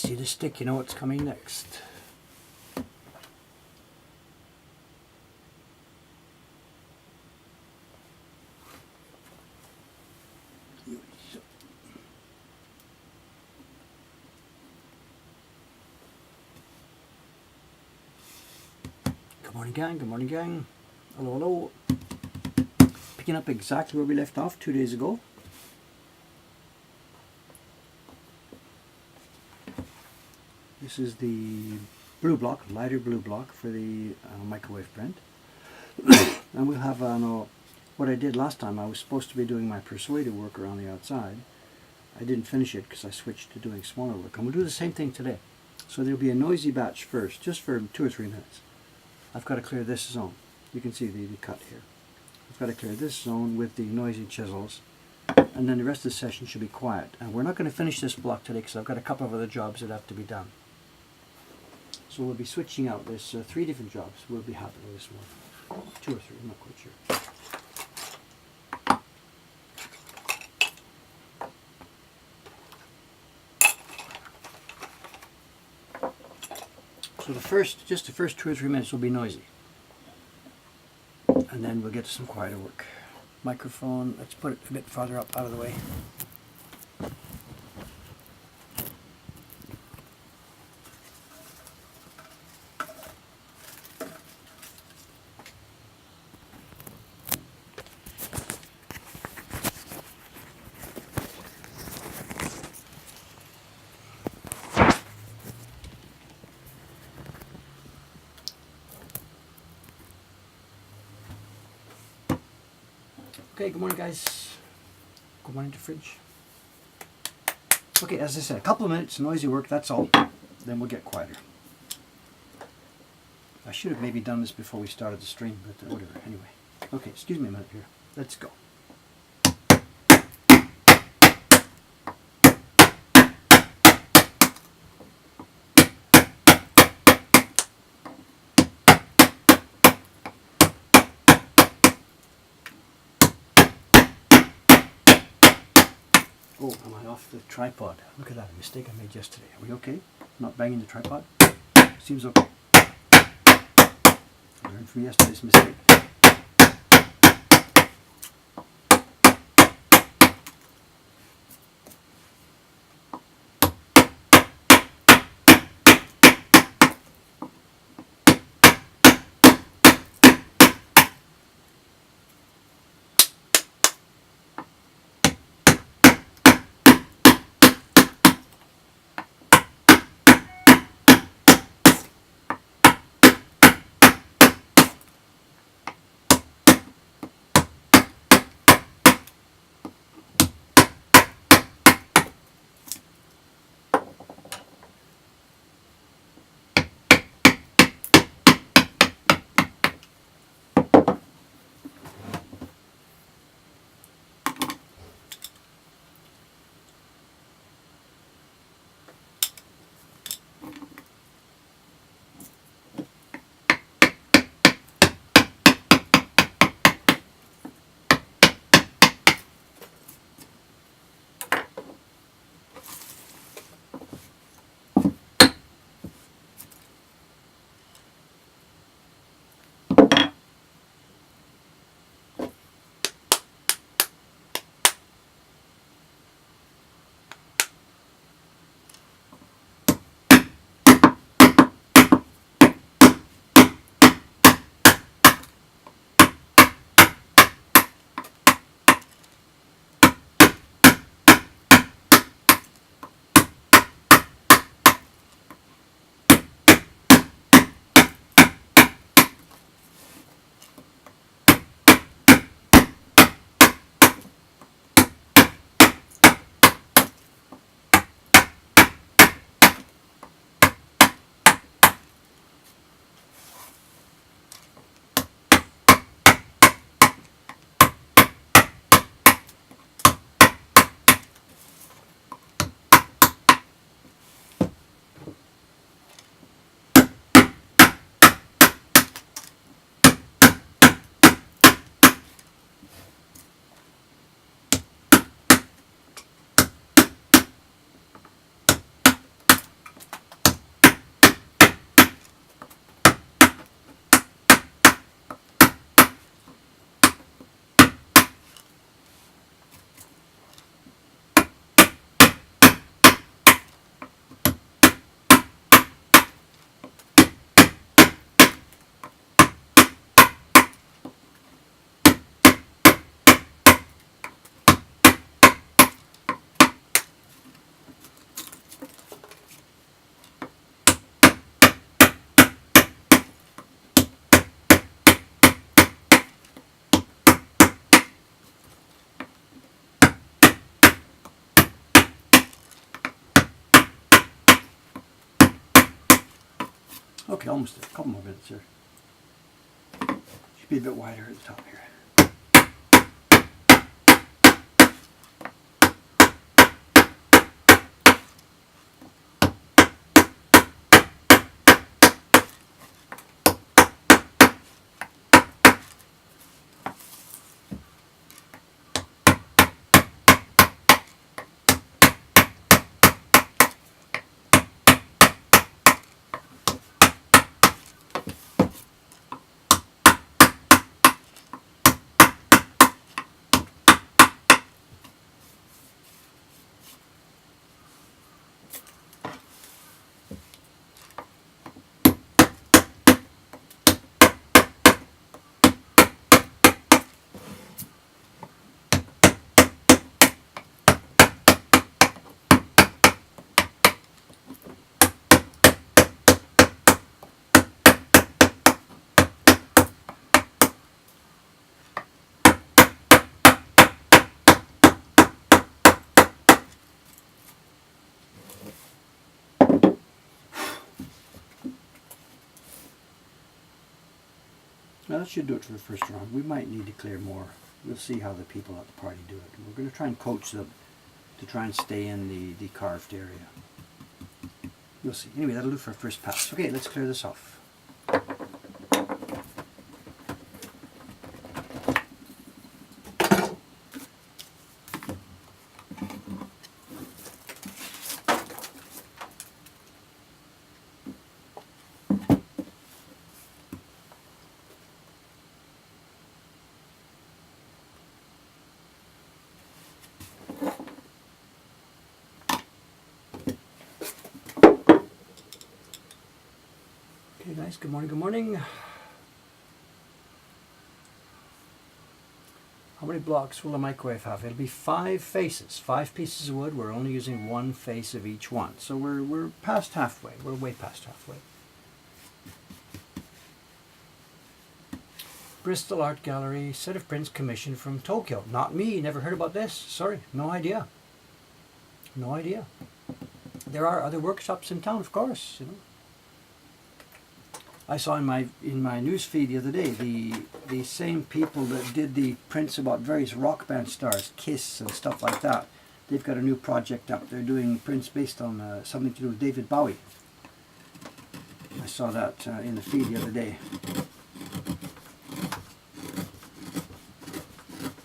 see the stick, you know what's coming next. Good morning gang, good morning gang. Hello, hello. Picking up exactly where we left off 2 days ago. This is the blue block, lighter blue block for the microwave print. And we'll have, what I did last time, I was supposed to be doing my persuader work around the outside. I didn't finish it because I switched to doing smaller work. And we'll do the same thing today. So there'll be a noisy batch first, just for 2 or 3 minutes. I've got to clear this zone. You can see the cut here. I've got to clear this zone with the noisy chisels. And then the rest of the session should be quiet. And we're not going to finish this block today because I've got a couple of other jobs that have to be done. So we'll be switching out. There's 3 different jobs will be happening this morning. 2 or 3, I'm not quite sure. So the first 2 or 3 minutes will be noisy. And then we'll get to some quieter work. Microphone, let's put it a bit farther up out of the way. Okay, good morning guys. Good morning to Fridge. Okay, as I said, a couple of minutes, noisy work, that's all. Then we'll get quieter. I should have maybe done this before we started the stream, but whatever, anyway. Okay, excuse me a minute here. Let's go. Oh, am I off the tripod? Look at that, a mistake I made yesterday. Are we okay? Not banging the tripod? Seems okay. I learned from yesterday's mistake. Okay, almost a couple more minutes here. Should be a bit wider at the top here. Now that should do it for the first round. We might need to clear more. We'll see how the people at the party do it. We're going to try and coach them to try and stay in the carved area. You'll see. Anyway, that'll do for a first pass. Okay, let's clear this off. Okay guys, good morning, good morning. How many blocks will a microwave have? It'll be 5 faces, 5 pieces of wood. We're only using 1 face of each one. So we're past halfway. We're way past halfway. Bristol Art Gallery, set of prints commissioned from Tokyo. Not me, never heard about this. Sorry, no idea. No idea. There are other workshops in town, of course, you know. I saw in my news feed the other day the same people that did the prints about various rock band stars, Kiss and stuff like that. They've got a new project up. They're doing prints based on something to do with David Bowie. I saw that in the feed the other day.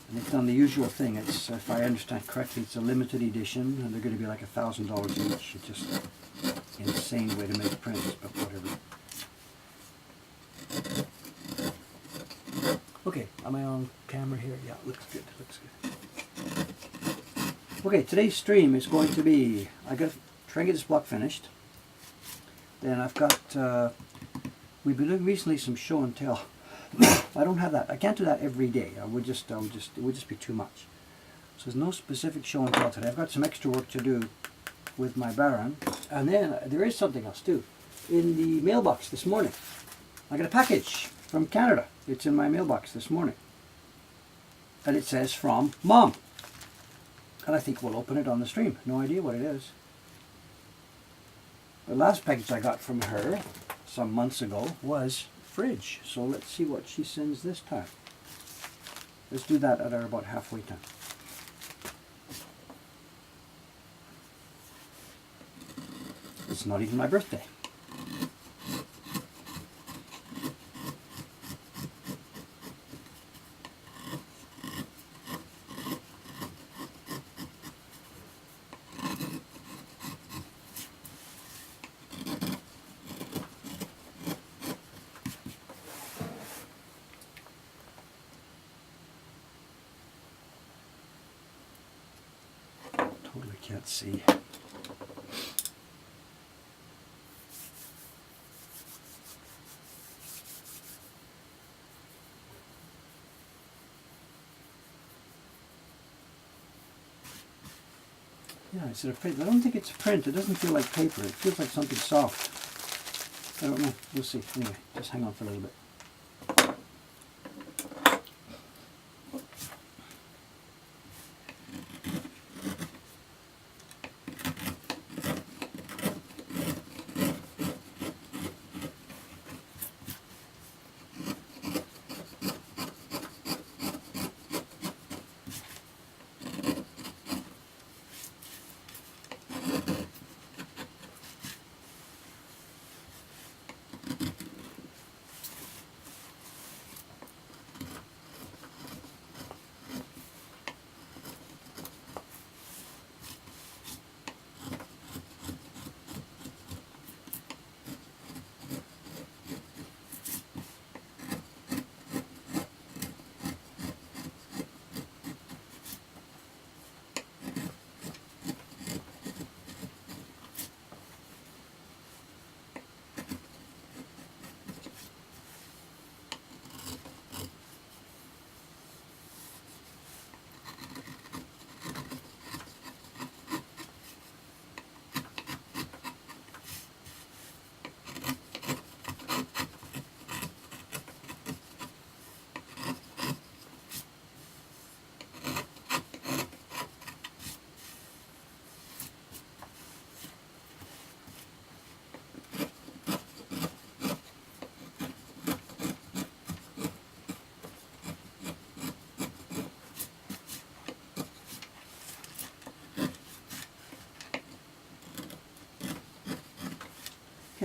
And they've done the usual thing. It's, if I understand correctly, it's a limited edition, and they're going to be like $1,000 each. It's just an insane way to make prints, but whatever. Okay, am I on camera here? Yeah, looks good, looks good. Okay, today's stream is going to be, I got to try and get this block finished. Then I've got, we've been doing recently some show and tell. I don't have that, I can't do that every day. It would just be too much. So there's no specific show and tell today. I've got some extra work to do with my Baron. And then there is something else too. In the mailbox this morning, I got a package from Canada. It's in my mailbox this morning. And it says from Mom. And I think we'll open it on the stream. No idea what it is. The last package I got from her some months ago was fridge. So let's see what she sends this time. Let's do that at our about halfway time. It's not even my birthday. Totally can't see. Yeah, it's a print. I don't think it's a print. It doesn't feel like paper. It feels like something soft. I don't know. We'll see. Anyway, just hang on for a little bit.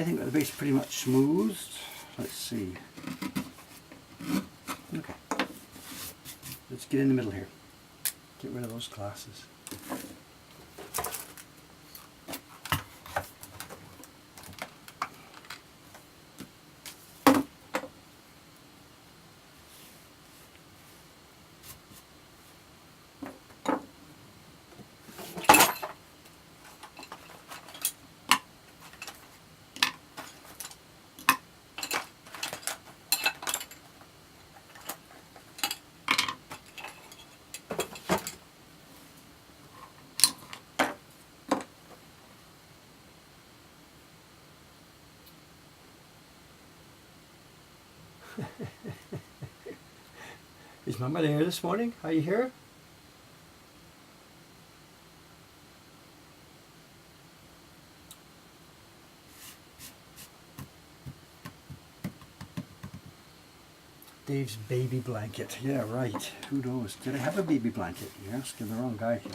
I think the base is pretty much smoothed. Let's see. Okay. Let's get in the middle here. Get rid of those glasses. Is Mama there this morning? Are you here? Dave's baby blanket. Yeah, right. Who knows? Did I have a baby blanket? You're asking the wrong guy here.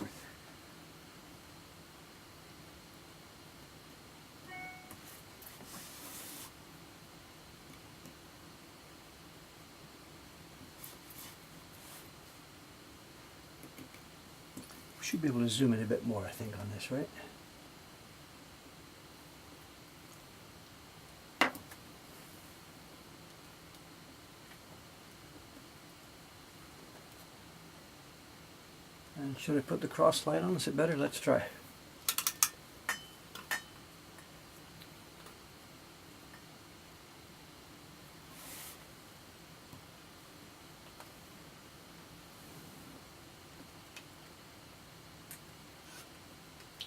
We should be able to zoom in a bit more, I think, on this, right? And should I put the cross light on? Is it better? Let's try.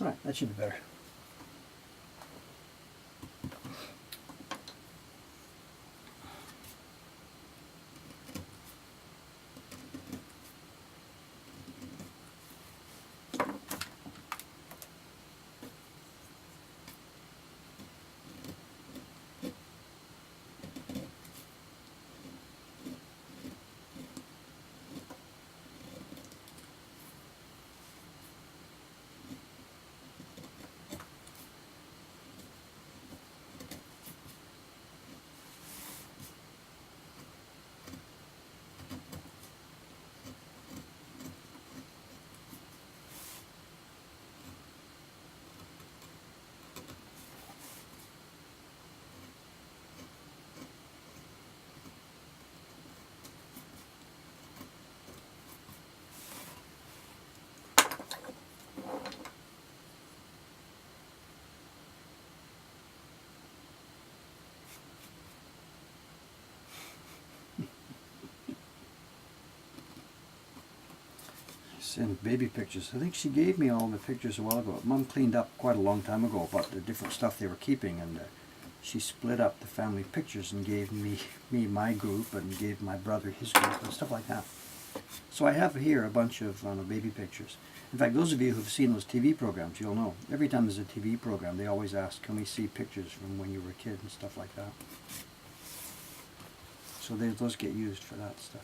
Alright, that should be better. Send baby pictures. I think she gave me all the pictures a while ago. Mom cleaned up quite a long time ago about the different stuff they were keeping, and she split up the family pictures and gave me my group and gave my brother his group and stuff like that. So I have here a bunch of baby pictures. In fact, those of you who've seen those TV programs, you'll know. Every time there's a TV program, they always ask, can we see pictures from when you were a kid and stuff like that. So those get used for that stuff.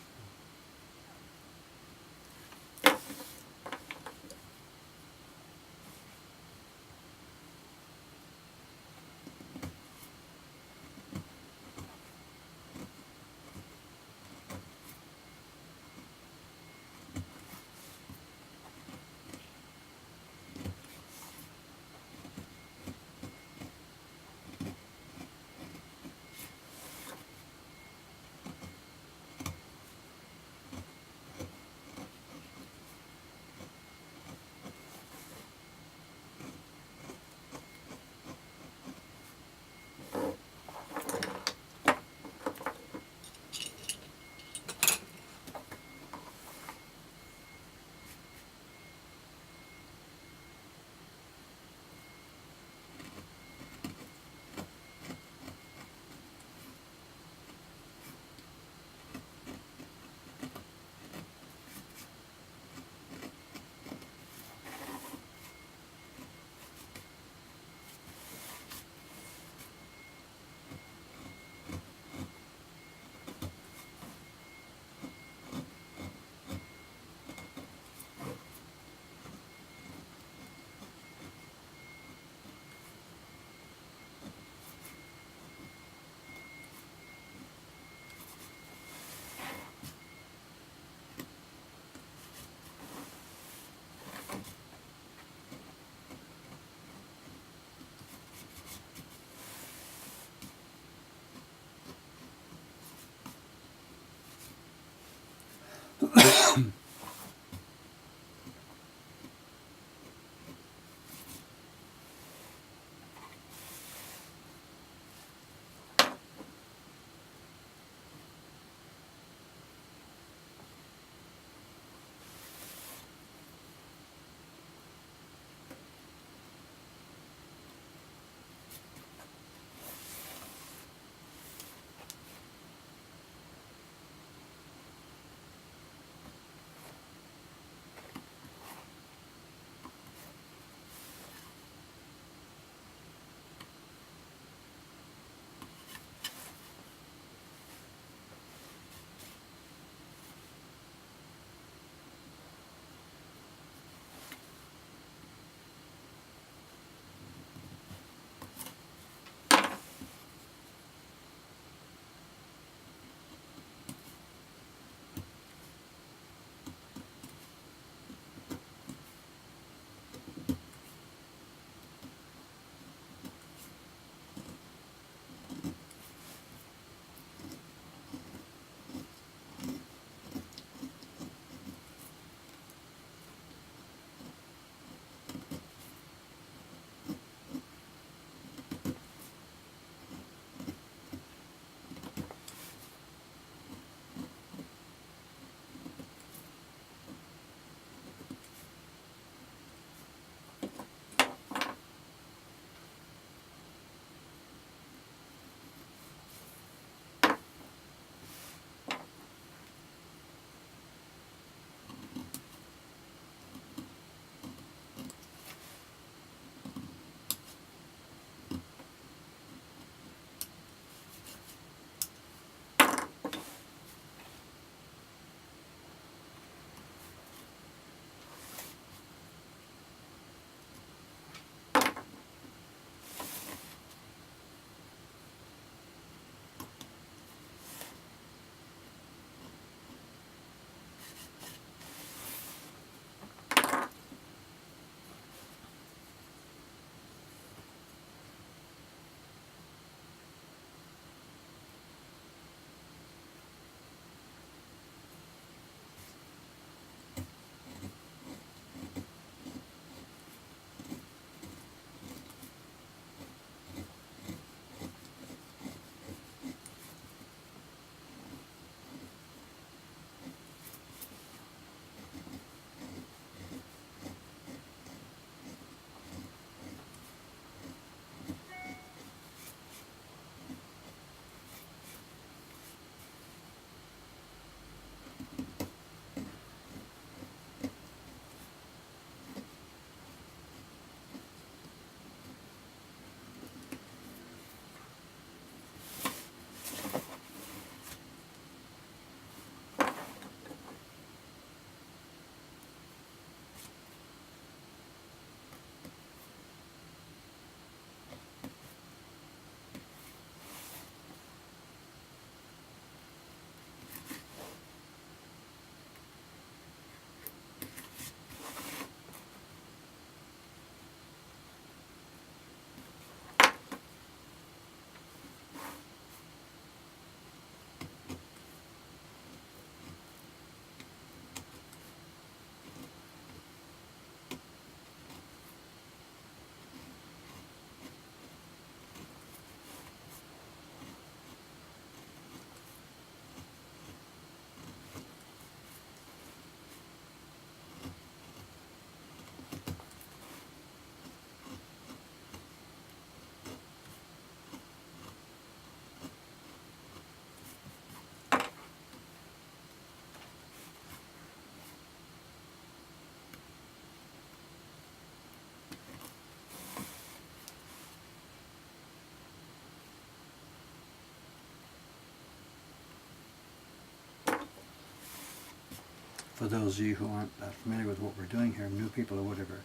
For those of you who aren't that familiar with what we're doing here, new people or whatever,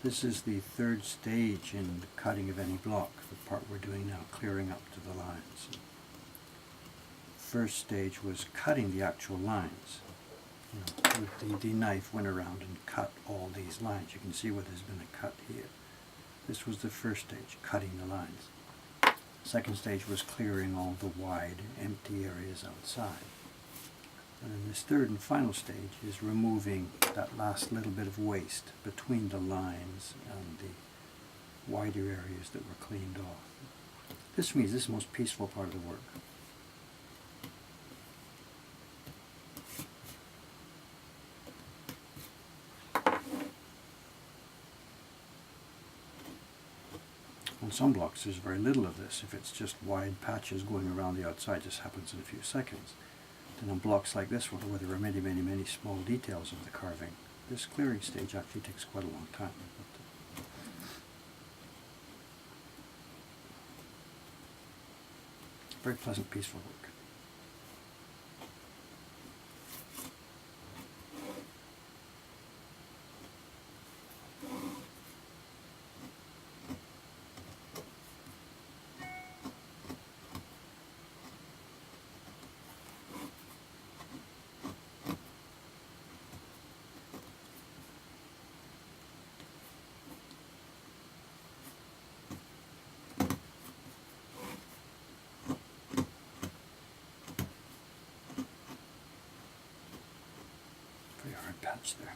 this is the third stage in the cutting of any block, the part we're doing now, clearing up to the lines. First stage was cutting the actual lines. The knife went around and cut all these lines. You can see where there's been a cut here. This was the first stage, cutting the lines. Second stage was clearing all the wide, empty areas outside. And then this third and final stage is removing that last little bit of waste between the lines and the wider areas that were cleaned off. This for me is the most peaceful part of the work. On some blocks there's very little of this. If it's just wide patches going around the outside, it just happens in a few seconds. Then on blocks like this one, where there are many, many, many small details of the carving, this clearing stage actually takes quite a long time. Very pleasant, peaceful work. Very hard patch there.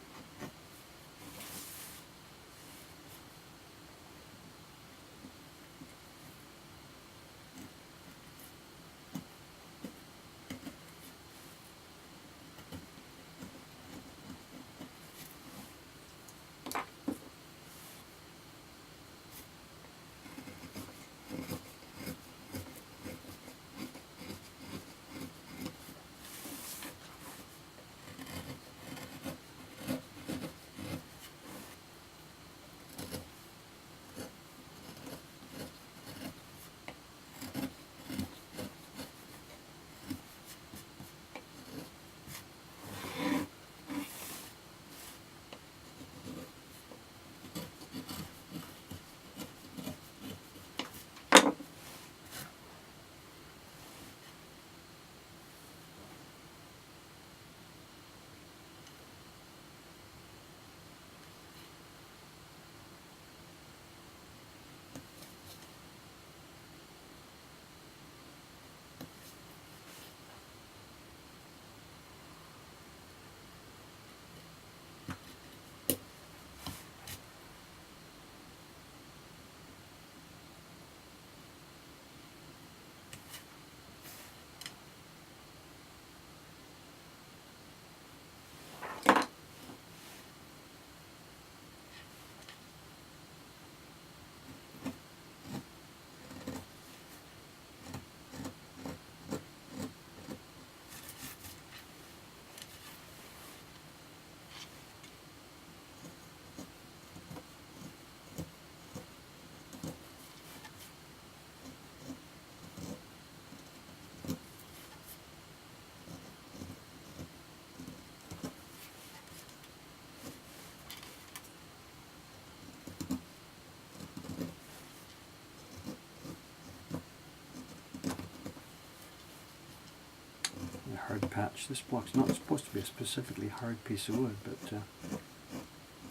Hard patch. This block's not supposed to be a specifically hard piece of wood, but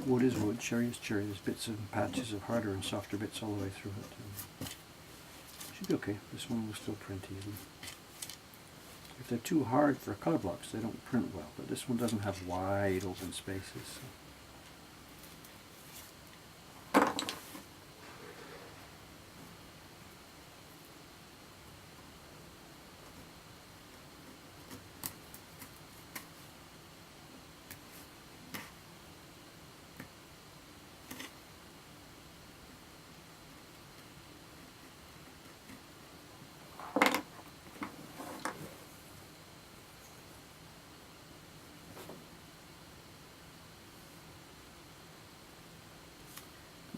wood is wood, cherry is cherry. There's bits and patches of harder and softer bits all the way through it. Should be okay. This one will still print easily. If they're too hard for color blocks, they don't print well, but this one doesn't have wide open spaces. So.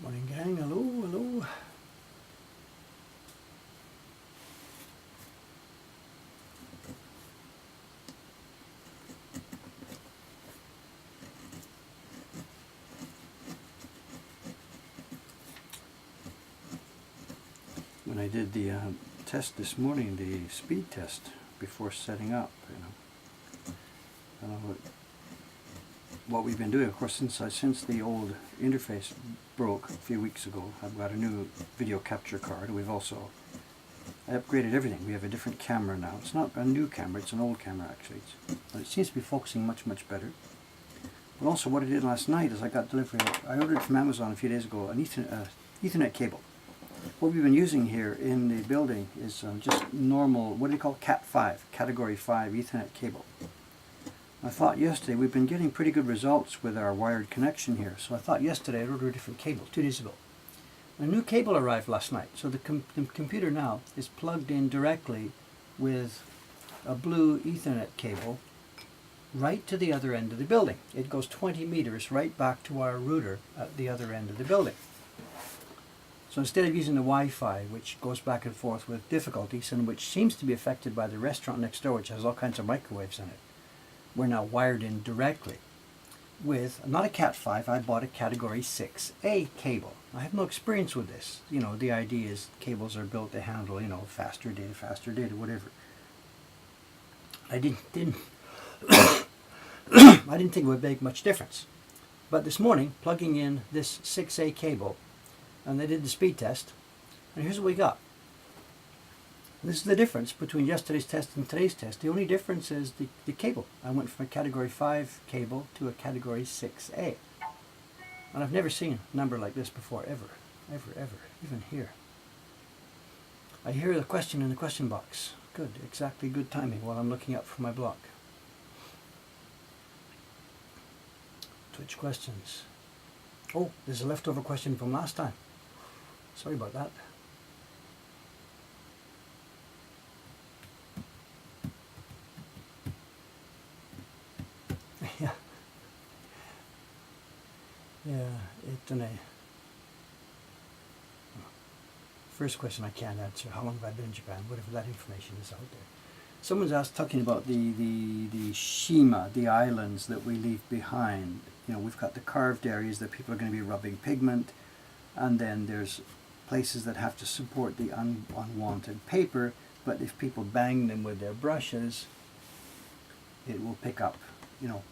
Morning gang, hello, hello. When I did the test this morning, the speed test before setting up, what we've been doing, of course, since the old interface broke a few weeks ago, I've got a new video capture card. We've also I upgraded everything. We have a different camera now. It's not a new camera, it's an old camera actually. But it seems to be focusing much, much better. But also what I did last night is I got delivery. I ordered from Amazon a few days ago an Ethernet cable. What we've been using here in the building is just normal, what do you call Cat 5, Category 5 Ethernet cable. I thought yesterday, we've been getting pretty good results with our wired connection here, so I thought yesterday I'd order a different cable, 2 days ago. A new cable arrived last night, so the computer now is plugged in directly with a blue Ethernet cable right to the other end of the building. It goes 20 meters right back to our router at the other end of the building. So instead of using the Wi-Fi, which goes back and forth with difficulties and which seems to be affected by the restaurant next door, which has all kinds of microwaves in it, we're now wired in directly with, not a Cat 5, I bought a Category 6A cable. I have no experience with this. You know, the idea is cables are built to handle, you know, faster data, whatever. I didn't I didn't think it would make much difference. But this morning, plugging in this 6A cable, and they did the speed test, and here's what we got. This is the difference between yesterday's test and today's test. The only difference is the cable. I went from a Category 5 cable to a Category 6A. And I've never seen a number like this before, ever, even here. I hear the question in the question box. Good, exactly good timing while I'm looking up for my block. Twitch questions. Oh, there's a leftover question from last time. Sorry about that. Yeah. First question I can't answer. How long have I been in Japan? Whatever that information is out there. Someone's talking about the shima, the islands that we leave behind. You know, we've got the carved areas that people are going to be rubbing pigment, and then there's places that have to support the unwanted paper, but if people bang them with their brushes, it will pick up, it'll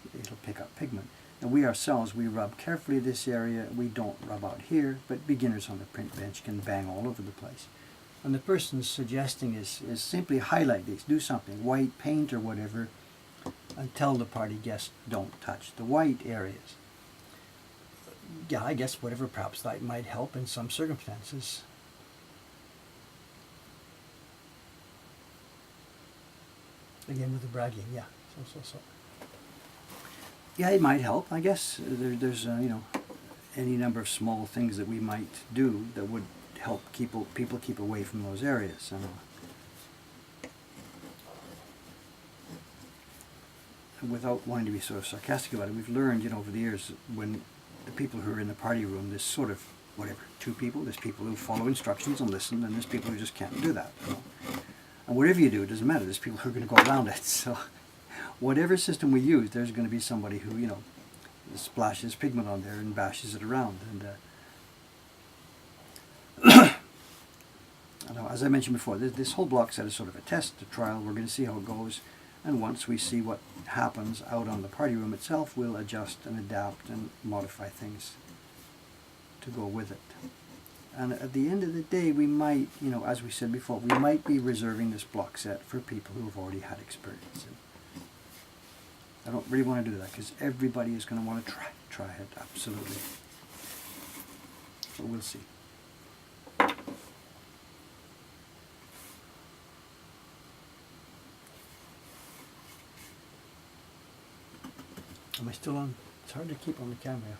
pick up pigment. And we ourselves, we rub carefully this area. We don't rub out here, but beginners on the print bench can bang all over the place. And the person's suggesting is simply highlight these, do something, white paint or whatever, and tell the party guests don't touch the white areas. Yeah, I guess whatever, perhaps that might help in some circumstances. Again with the bragging, yeah, so. Yeah, it might help. I guess there's any number of small things that we might do that would help people keep away from those areas. And without wanting to be sort of sarcastic about it, we've learned, over the years, when the people who are in the party room, there's sort of, two people. There's people who follow instructions and listen, and there's people who just can't do that. And whatever you do, it doesn't matter. There's people who are going to go around it. So whatever system we use, there's going to be somebody who, splashes pigment on there and bashes it around. And as I mentioned before, this whole block set is sort of a test, a trial. We're going to see how it goes. And once we see what happens out on the party room itself, we'll adjust and adapt and modify things to go with it. And at the end of the day, we might, as we said before, we might be reserving this block set for people who have already had experience. And I don't really want to do that because everybody is going to want to try it, absolutely. But we'll see. Am I still on? It's hard to keep on the camera.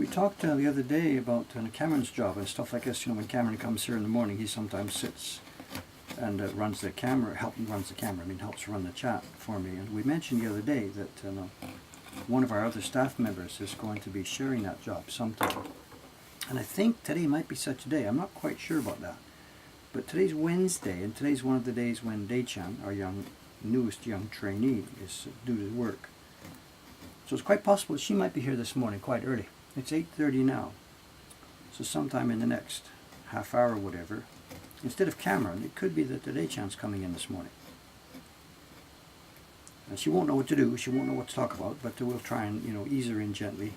We talked the other day about Cameron's job and stuff like this. When Cameron comes here in the morning, he sometimes sits and runs the camera, helps run the chat for me. And we mentioned the other day that one of our other staff members is going to be sharing that job sometime. And I think today might be such a day. I'm not quite sure about that. But today's Wednesday, and today's one of the days when Day-chan, our newest young trainee, is due to work. So it's quite possible she might be here this morning quite early. It's 8:30 now. So sometime in the next half hour or whatever, instead of Cameron, it could be that the Day-chan's coming in this morning. And she won't know what to do, she won't know what to talk about, but we'll try and, ease her in gently.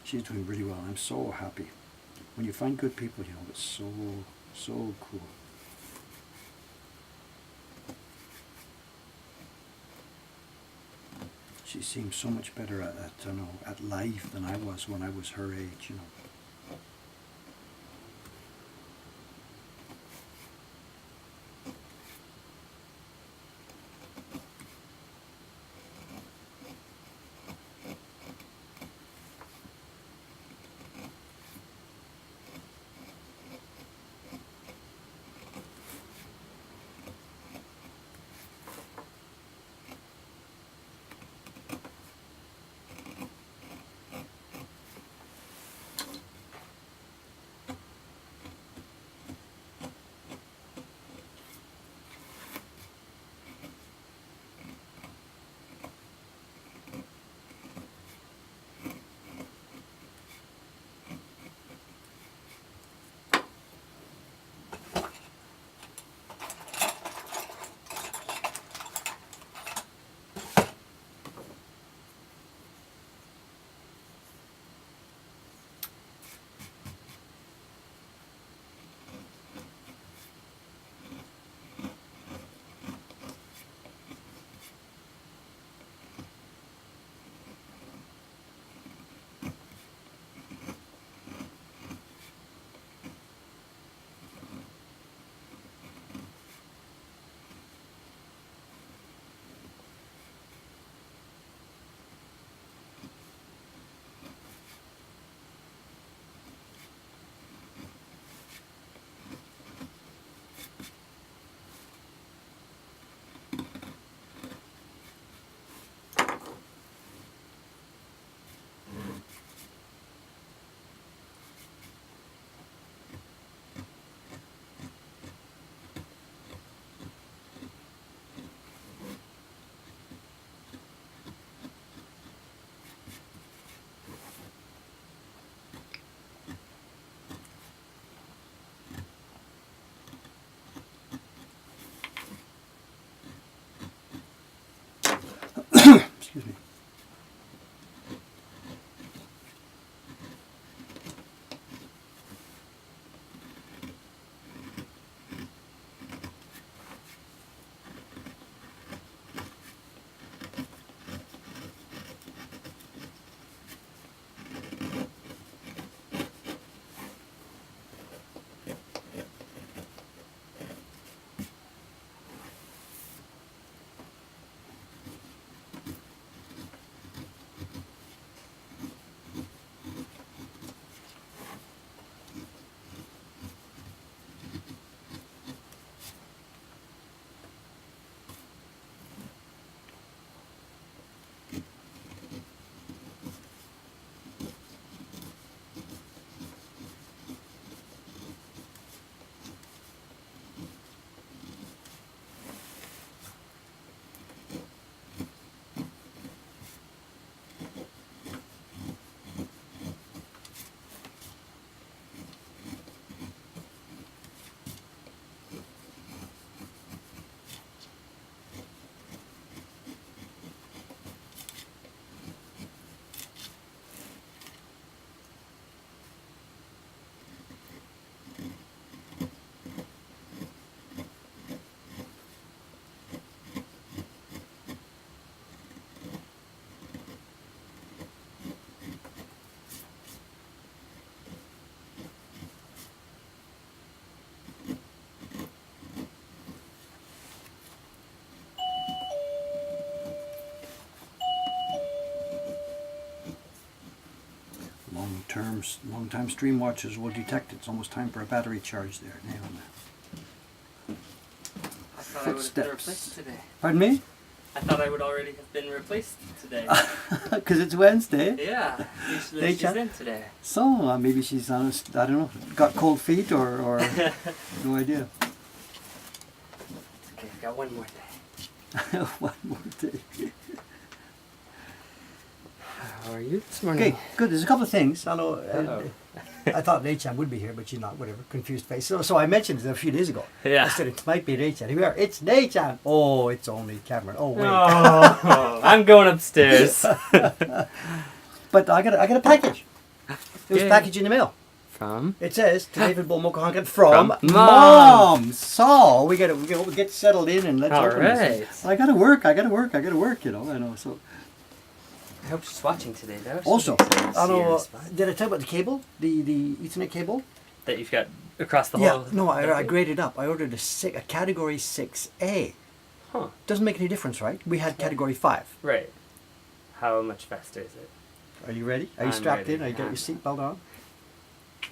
She's doing really well. I'm so happy. When you find good people, it's so cool. She seems so much better at life than I was when I was her age, Excuse me. long-time stream watchers will detect it. It's almost time for a battery charge there. Nailed it. I thought I would have been replaced today. Pardon me? I thought I would already have been replaced today. Because it's Wednesday. Yeah, usually she's in today. So maybe she's on. I don't know. Got cold feet or no idea. Okay, I've got one more day. One more day. How are you this morning? Okay, good. There's a couple of things. I know. I thought Rachel would be here, but she's not. Whatever. Confused face. So I mentioned it a few days ago. Yeah. I said it might be Rachel. Here we are. It's Rachel. Oh, it's only Cameron. Oh wait. Oh, I'm going upstairs. But I got a package. It was Yay. packaged in the mail. From? It says to David Bulmokahankan from Mom. Mom. So we get settled in and let's All open right. this. I gotta work. You know. I know. So. I hope she's watching today, though. Also, I know. did I tell you about the cable? The Ethernet cable? That you've got across the Yeah. whole. No, I graded up. I ordered a category 6A. Huh. Doesn't make any difference, right? We had category 5. Right. How much faster is it? Are you ready? Are you I'm strapped ready. in? Are you got your seatbelt on?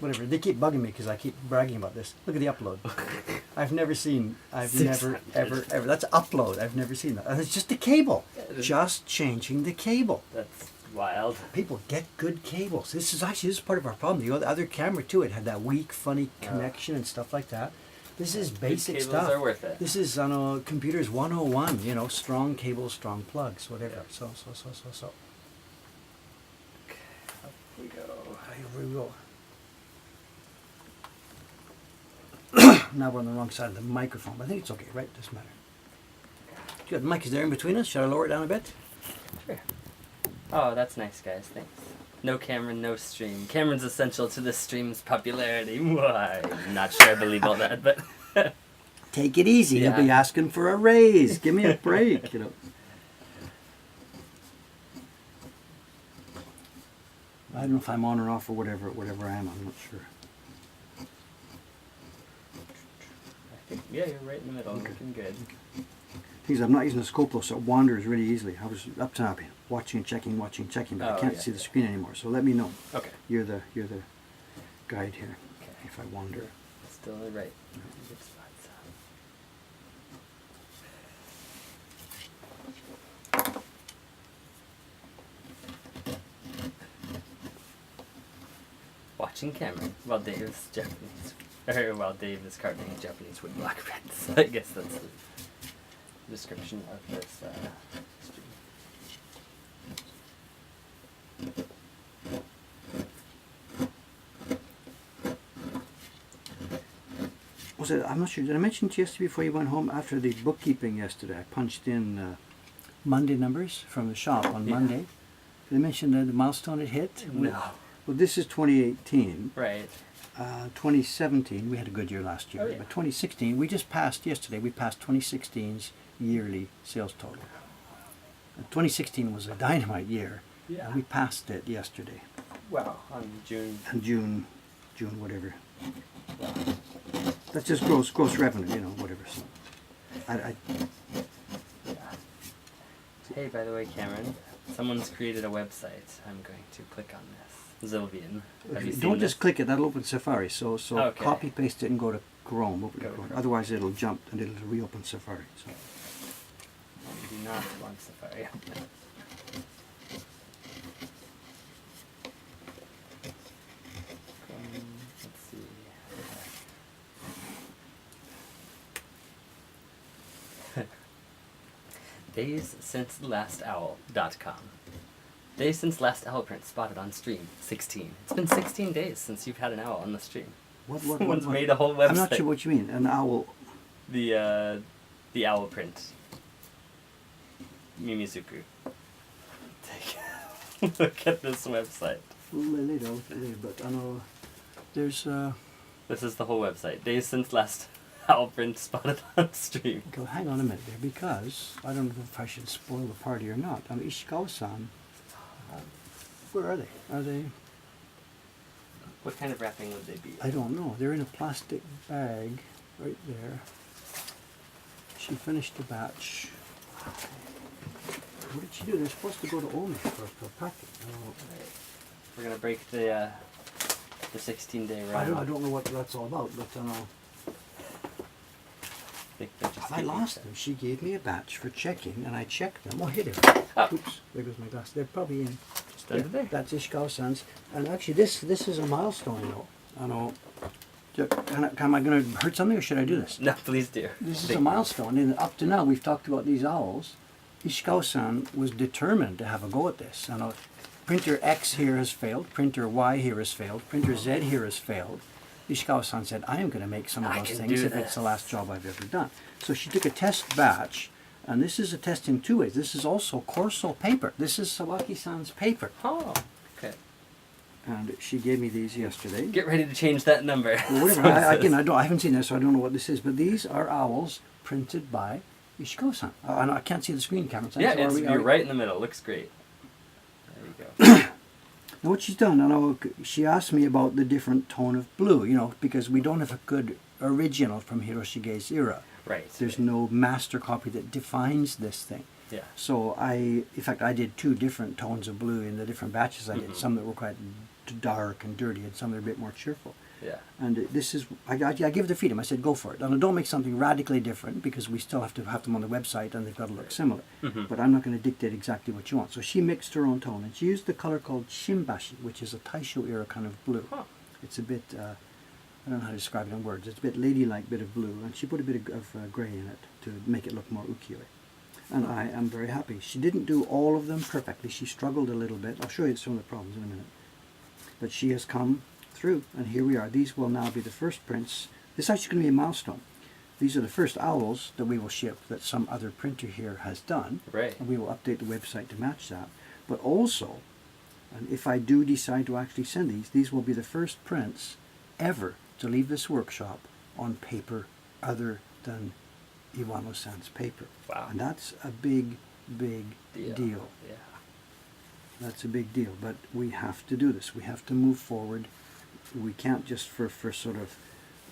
Whatever. They keep bugging me because I keep bragging about this. Look at the upload. I've never, ever. That's upload. I've never seen that. And it's just the cable. Just changing the cable. That's wild. People get good cables. This is part of our problem. The other camera too, it had that weak, funny connection and stuff like that. This is basic cables stuff. are worth it. This is computers 101. You know, strong cables, strong plugs, whatever. Yeah. So. Okay, up we go. Here we go. Now we're on the wrong side of the microphone, but I think it's okay, right? Doesn't matter. Good. Mic is there in between us. Should I lower it down a bit? Sure. Oh, that's nice, guys. Thanks. No Cameron, no stream. Cameron's essential to this stream's popularity. Why? I'm not sure I believe all that, but... Take it easy. Yeah. He'll be asking for a raise. Give me a break, you know. I don't know if I'm on or off or whatever I am. I'm not sure. Yeah, you're right in the middle. Okay. Looking good. Things I'm not using the scope though, so it wanders really easily. I was up to now watching and checking, but I can't yeah, see the screen anymore. So let me know. Okay. You're the guide here. Okay. If I wander. Still right. Good spots. Watching Cameron while Dave is Japanese. Or while Dave is carving Japanese woodblock prints. I guess that's the description of this stream. Was it? I'm not sure. Did I mention to you yesterday before you went home? After the bookkeeping yesterday, I punched in Monday numbers from the shop on Monday. Did I mention the milestone it hit? No. Well, this is 2018. Right. 2017, we had a good year last year. Oh, yeah. But 2016, we just passed yesterday. We passed 2016's yearly sales total. 2016 was a dynamite year. Yeah. We passed it yesterday. Wow. On June. And June whatever. Wow. That's just gross revenue, you know, whatever. So, Yeah. Hey, by the way, Cameron, someone's created a website. I'm going to click on this. Zilvian. Have you seen don't this? just click it. That'll open Safari. So Okay. copy paste it and go to Chrome. Open Go to Chrome. Chrome. Otherwise, it'll jump and it'll reopen Safari. So. We do not want Safari. Let's see. DaysSinceTheLastOwl.com. Days since last owl print spotted on stream. 16. It's been 16 days since you've had an owl on the stream. Someone's made a whole website. I'm not sure what you mean. An owl. The owl print. Mimizuku. Look at this website. Later, but I know there's. This is the whole website. Days since last owl print spotted on stream. Go, hang on a minute there, because I don't know if I should spoil the party or not. Ishikawa-san. Where are they? Are they? What kind of wrapping would they be? I don't know. They're in a plastic bag right there. She finished the batch. What did she do? They're supposed to go to Omi for packing. We're gonna break the 16-day run. I don't know what that's all about, but have I lost them? She gave me a batch for checking, and I checked them. Oh, here they are. Oh. Oops, there goes my glass. They're probably in. Just under there. That's Ishikawa-san's. And actually, this is a milestone, you know. I know. Am I going to hurt something, or should I do this? No, please do. This is a milestone, and up to now we've talked about these owls. Ishikawa-san was determined to have a go at this. I know printer X here has failed, printer Y here has failed, printer Z here has failed. Ishikawa-san said, I am going to make some of those things if it's the last job I've ever done. So she took a test batch, and this is a test in 2 ways. This is also Corso paper. This is Sawaki-san's paper. Oh, okay. And she gave me these yesterday. Get ready to change that number. Well, whatever. I haven't seen this, so I don't know what this is. But these are owls printed by Ishikawa-san. I can't see the screen camera. Yeah, you're right in the middle. Looks great. There you go. Now what she's done, I know she asked me about the different tone of blue, you know, because we don't have a good original from Hiroshige's era. Right. There's no master copy that defines this thing. Yeah. So in fact, I did 2 different tones of blue in the different batches I did. Some that were quite dark and dirty, and some that are a bit more cheerful. Yeah. And this is, I gave the freedom. I said, go for it. And don't make something radically different, because we still have to have them on the website, and they've got to look similar. But I'm not going to dictate exactly what you want. So she mixed her own tone, and she used the color called Shimbashi, which is a Taisho era kind of blue. Huh. It's a bit, I don't know how to describe it in words. It's a bit ladylike bit of blue, and she put a bit of grey in it to make it look more ukiyo-e. And I am very happy. She didn't do all of them perfectly. She struggled a little bit. I'll show you some of the problems in a minute. But she has come through, and here we are. These will now be the first prints. This is actually going to be a milestone. These are the first owls that we will ship that some other printer here has done. Right. And we will update the website to match that. But also, and if I do decide to actually send these will be the first prints ever to leave this workshop on paper other than Iwano-san's paper. Wow. And that's a big, big deal. Yeah. That's a big deal. But we have to do this. We have to move forward. We can't just for sort of,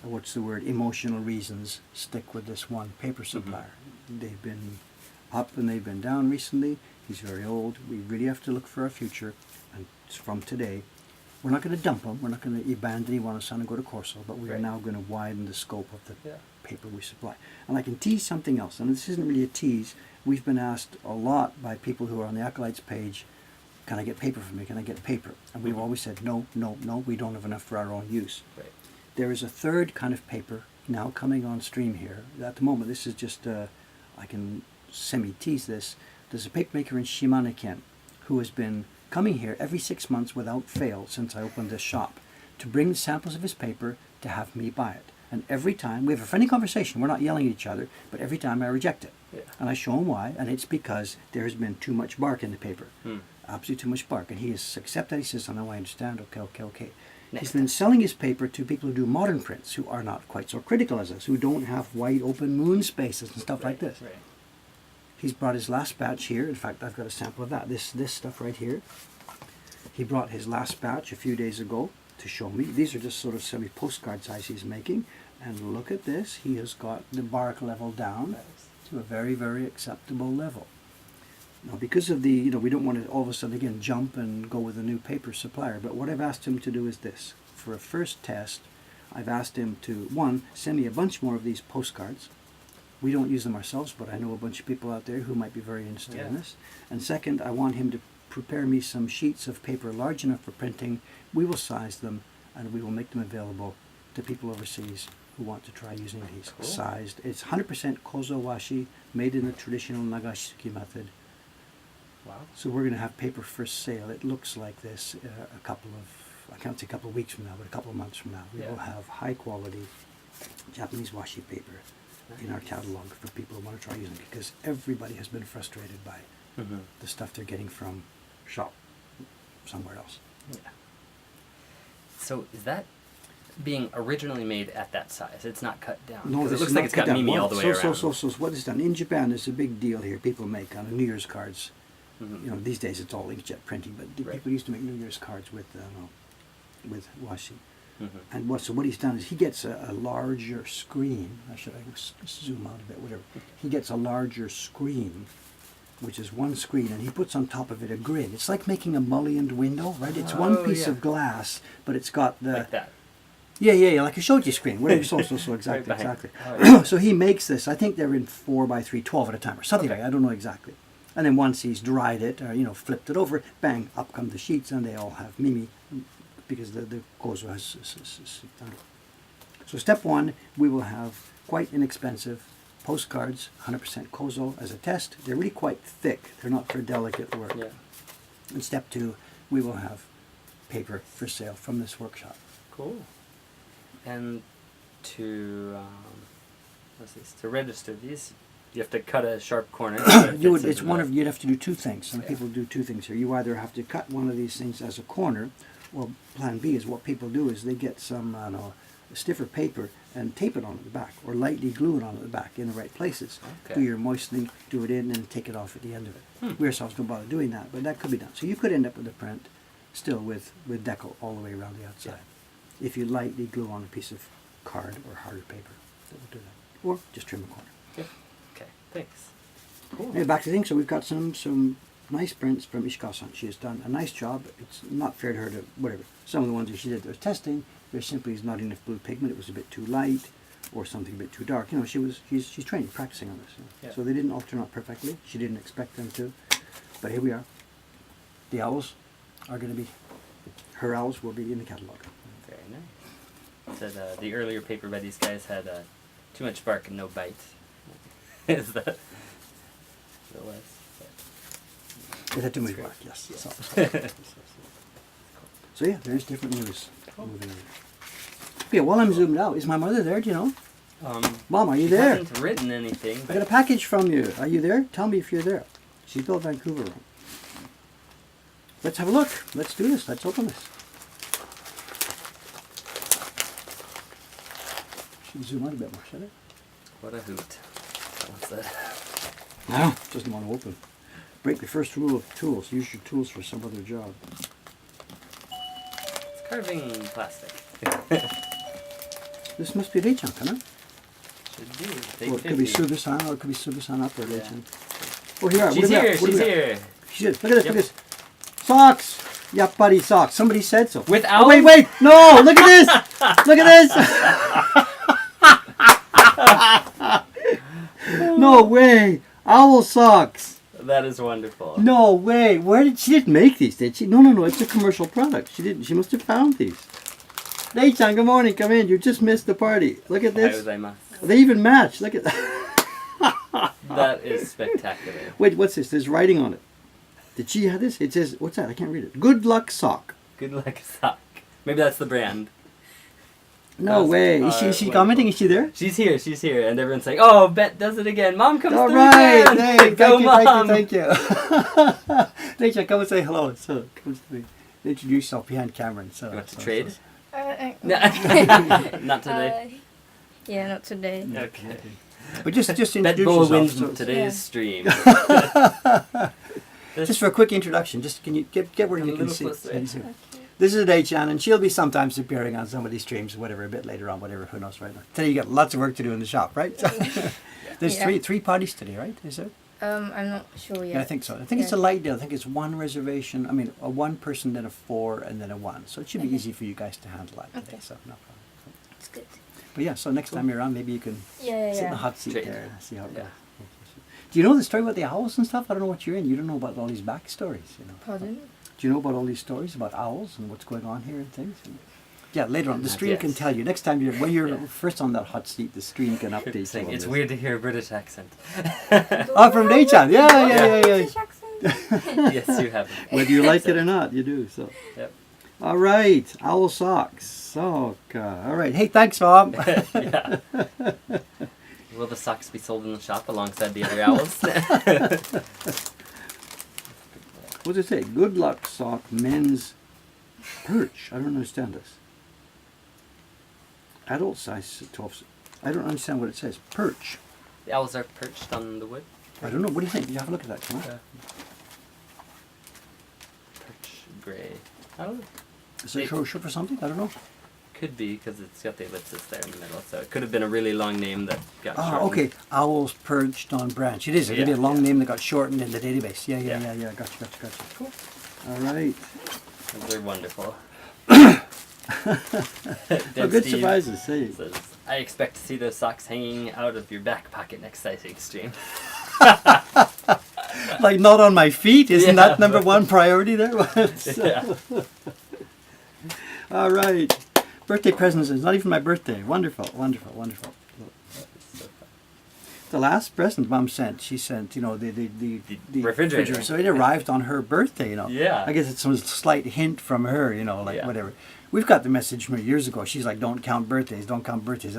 what's the word, emotional reasons, stick with this one paper supplier. They've been up and they've been down recently. He's very old. We really have to look for our future. And from today, we're not going to dump him. We're not going to abandon Iwano-san and go to Corso, but we are now going to widen the scope of the paper we supply. And I can tease something else, and this isn't really a tease. We've been asked a lot by people who are on the Acolytes page, can I get paper from you? Can I get paper? And we've always said, no, no, no, we don't have enough for our own use. Right. There is a third kind of paper now coming on stream here. At the moment, this is just, I can semi-tease this. There's a paper maker in Shimane-ken who has been coming here every 6 months without fail since I opened this shop to bring the samples of his paper to have me buy it. And every time, we have a friendly conversation, we're not yelling at each other, but every time I reject it. Yeah. And I show him why, and it's because there has been too much bark in the paper. Absolutely too much bark. And he has accepted that. He says, oh, no, I understand. Okay. He's been selling his paper to people who do modern prints, who are not quite so critical as us, who don't have wide open moon spaces and stuff like this. Right. He's brought his last batch here. In fact, I've got a sample of that. This stuff right here. He brought his last batch a few days ago to show me. These are just sort of semi-postcard size he's making. And look at this. He has got the bark level down to a very, very acceptable level. Now, because of the, we don't want to all of a sudden again jump and go with a new paper supplier. But what I've asked him to do is this. For a first test, I've asked him to, one, send me a bunch more of these postcards. We don't use them ourselves, but I know a bunch of people out there who might be very interested in this. And second, I want him to prepare me some sheets of paper large enough for printing. We will size them, and we will make them available to people overseas who want to try using these. Cool. Sized. It's 100% kozo washi, made in the traditional Nagashisuki method. Wow. So we're going to have paper for sale. It looks like this I can't say a couple of weeks from now, but a couple of months from now. We will have high quality Japanese washi paper in our catalog for people who want to try using it, because everybody has been frustrated by the stuff they're getting from shop somewhere else. Yeah. So is that being originally made at that size? It's not cut down. No, it this looks is like not it's got cut down. Mimi all the way around. So what is done in Japan is a big deal here. People make on New Year's cards. These days it's all inkjet printing, but people used to make New Year's cards with washi. And what he's done is he gets a larger screen. I should zoom out a bit, whatever. He gets a larger screen which is one screen, and he puts on top of it a grid. It's like making a mullioned window, right? It's one piece of glass, but it's got the... Like that. Yeah, like a shoji screen, whatever. So exactly, Right behind. exactly. Oh, yeah. So he makes this. I think they're in 4x3, 12 at a time, or something like that. I don't know exactly. And then once he's dried it, or flipped it over, bang, up come the sheets, and they all have Mimi, because the kozo has done. So step one, we will have quite inexpensive postcards, 100% kozo as a test. They're really quite thick. They're not for delicate work. Yeah. And step two, we will have paper for sale from this workshop. Cool. And to to register these, you have to cut a sharp corner. You'd have to do two things. Some people do two things here. You either have to cut one of these things as a corner, or plan B is what people do is they get some stiffer paper and tape it on the back, or lightly glue it on the back in the right places. Okay. Do your moistening, do it in, and take it off at the end of it. We ourselves don't bother doing that, but that could be done. So you could end up with a print still with decal all the way around the outside. If you lightly glue on a piece of card or harder paper, that will do that. Or just trim a corner. Yeah. Okay, thanks. Cool. Anyway, back to things. So we've got some nice prints from Ishikawa-san. She has done a nice job. It's not fair to her to whatever. Some of the ones that she did that was testing, there simply is not enough blue pigment. It was a bit too light, or something a bit too dark. She's training, practicing on this. Yeah. So they didn't all turn out perfectly. She didn't expect them to, but here we are. The owls are going to be. Her owls will be in the catalog. Very nice. Said the earlier paper by these guys had too much bark and no bite. Is that what it was? It had too much bark, yes. So yeah, there's different news. Moving on. Okay, while I'm zoomed out, is my mother there? Do you know? Mom, are you she there? hasn't written anything. I got a package from you. Are you there? Tell me if you're there. She's built Vancouver. Let's have a look. Let's do this. Let's open this. Should zoom out a bit more, should I? What a hoot. What's that? No, doesn't want to open. Break the first rule of tools. Use your tools for some other job. It's carving plastic. This must be Reichang, huh? Should be. Take Or it could be 50. Suga-san, or it could be Suga-san up or Yeah. Reichang. Oh, here. She's here. She's here. She's here. Look at this. Yep. Look at this. Socks. Yappari socks. Somebody said so. With Oh, owls? wait. No. Look at this. Look at this. No way. Owl socks. That is wonderful. No way. She didn't make these, did she? No. It's a commercial product. She didn't. She must have found these. Reichang, good morning. Come in. You just missed the party. Look at this. They even match. Look at that. That is spectacular. Wait, what's this? There's writing on it. Did she have this? It says, what's that? I can't read it. Good luck sock. Good luck sock. Maybe that's the brand. No That's way. Is she wonderful. commenting? Is she there? She's here, and everyone's like, "Oh, Bet does it again. Mom comes All through right. again. Hey, Go, Mom." thank you. Rachel, come and say hello. So, comes to me. Introduce yourself behind camera. So, You want to trade? No. Not today. Yeah, not today. Okay. But just Bet introduce Bull yourself. wins So, today's Yeah. stream. just for a quick introduction, can you get where Come you a can little see? closer. see. This is Dei-chan, and she'll be sometimes appearing on some of these streams, whatever, a bit later on, whatever, who knows right now. Today you got lots of work to do in the shop, right? There's Yeah. three parties today, right? Is there? I'm not sure yet. Yeah, I think so. I think it's a light deal. I think it's one reservation. I mean, a one person, then a four, and then a one. So it should be Okay. easy for you guys to handle that today. Okay. So no problem. It's good. But yeah, so next time you're on, maybe you can Yeah. sit in the hot seat Trade. there and see how it Yeah. goes. Do you know the story about the owls and stuff? I don't know what you're in. You don't know about all these backstories, you know. Pardon? Do you know about all these stories about owls and what's going on here and things? Yeah, later on. The Not stream yet. can tell you. Next time when you're Yeah. first on that hot seat, the stream can update you. Saying on it's this. weird to hear a British accent. Oh, from Dei-chan. Yeah. Yes, you have. it. Whether you like it or not, you do. So. Yep. All right, owl socks. All right. Hey, thanks, Mom. Yeah. Will the socks be sold in the shop alongside the other owls? What does it say? Good luck sock, men's perch. I don't understand this. Adult size 12. I don't understand what it says. Perch. The owls are perched on the wood. I don't know. What do you think? You have a look at that. Come on. Perch gray. I don't know. Is it short for something? I don't know. could be because it's got the ellipsis there in the middle. So it could have been a really long name that got Ah, shortened. okay. Owls perched on branch. It is. It could be a Yeah, long yeah. name that got shortened in the database. Yeah. Yeah. Gotcha. Cool. All right. They're wonderful. Oh, Dead good Steve surprises. See. says, I expect to see those socks hanging out of your back pocket next sighting stream. Like not on my feet. Isn't Yeah. that number one priority there? Yeah. All right. Birthday presents. It's not even my birthday. Wonderful. The last present Mom sent, she sent, the refrigerator. So it arrived on her birthday, Yeah. I guess it's a slight hint from her, Yeah. whatever. We've got the message from her years ago. She's like, don't count birthdays. I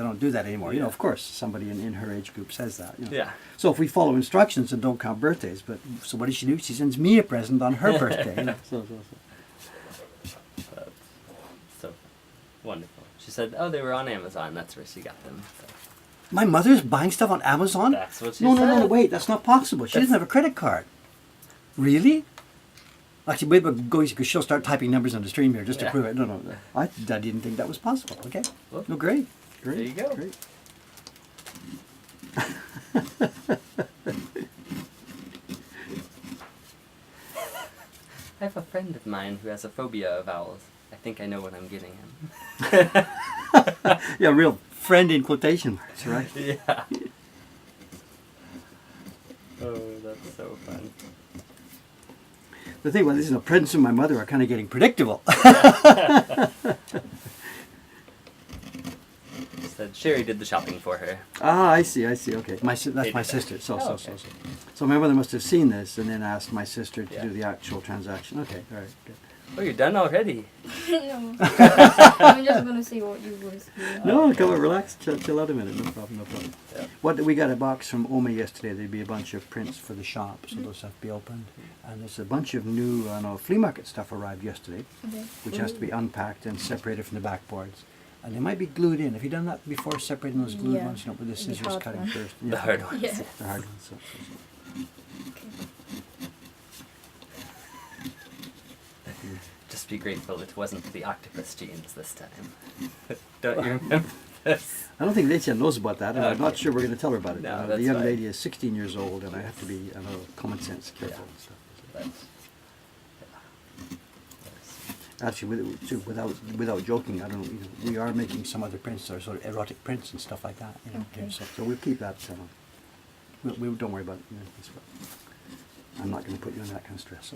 don't do that anymore. Yeah. Of course, somebody in her age group says that. Yeah. So if we follow instructions and don't count birthdays, so what does she do? She sends me a present on her birthday. So. So wonderful. She said, oh, they were on Amazon. That's where she got them. So My mother's buying stuff on Amazon? that's what she No, said. wait, that's not possible. She doesn't have a credit card. Really? Actually, wait, but go easy, because she'll start typing numbers on the stream here just to Yeah. prove it. No, I didn't think that was possible. Okay. Well, No, great. there you go. Great. I have a friend of mine who has a phobia of owls. I think I know what I'm getting him. Yeah, real friend in quotation marks, right? Yeah. Oh, that's so fun. The thing, presents from my mother are kind of getting predictable. Said Sherry did the shopping for her. Ah, I see. Okay, that's my did sister. that. So. Oh, okay. So my mother must have seen this and then asked my sister to Yeah. do the actual transaction. Okay, all right, good. Oh, you're done already? No. I'm just gonna see what you guys do. No, come on, relax, chill out a minute. No problem. Yeah. We got a box from Ome yesterday. There'd be a bunch of prints for the shop, so those have to be opened. And there's a bunch of new flea market stuff arrived yesterday, Okay. which has to be unpacked and separated from the backboards. And they might be glued in. Have you done that before, separating those glued Yeah. ones? With the The scissors hard cutting one. first. The hard ones. Yeah. The hard ones. So. Just be grateful it wasn't the octopus genes this time. Don't you remember this? I don't think Lecia knows about that, and I'm not Okay. sure we're going to tell her about it. No, the that's young fine. lady is 16 years old, and I have to be common sense careful Yeah. and stuff. That's, Actually, without joking, I don't. We are making some other prints, or sort of erotic prints and stuff like that. Okay. Here, so we'll keep that. We don't worry about it. I'm not going to put you in that kind of stress.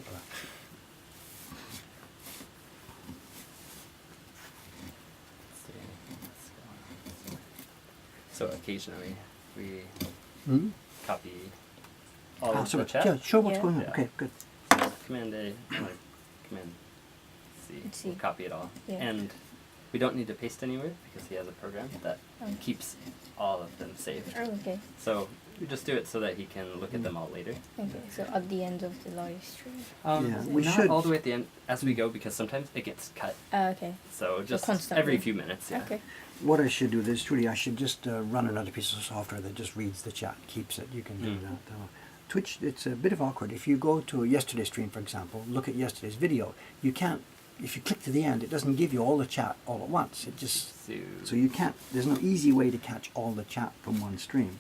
so occasionally we Hmm? copy all of the chat. Yeah, show what's Yeah. going on. Yeah. Okay, good. Command A, Command C. C. We'll copy it all. Yeah. And we don't need to paste anywhere because he has a program that Okay. keeps all of them saved. Oh, okay. So we just do it so that he can look at them all later. Okay. So at the end of the live stream. Yeah, we not should- all the way at the end as we go because sometimes it gets cut. Okay. So just constantly. every few minutes. Yeah. Okay. What I should do is, Trudy, I should just run another piece of software that just reads the chat, keeps it. You can do Mm. that. Twitch, it's a bit of awkward. If you go to yesterday's stream, for example, look at yesterday's video, you can't, if you click to the end, it doesn't give you all the chat all at once. It just, so you can't, there's no easy way to catch all the chat from one stream.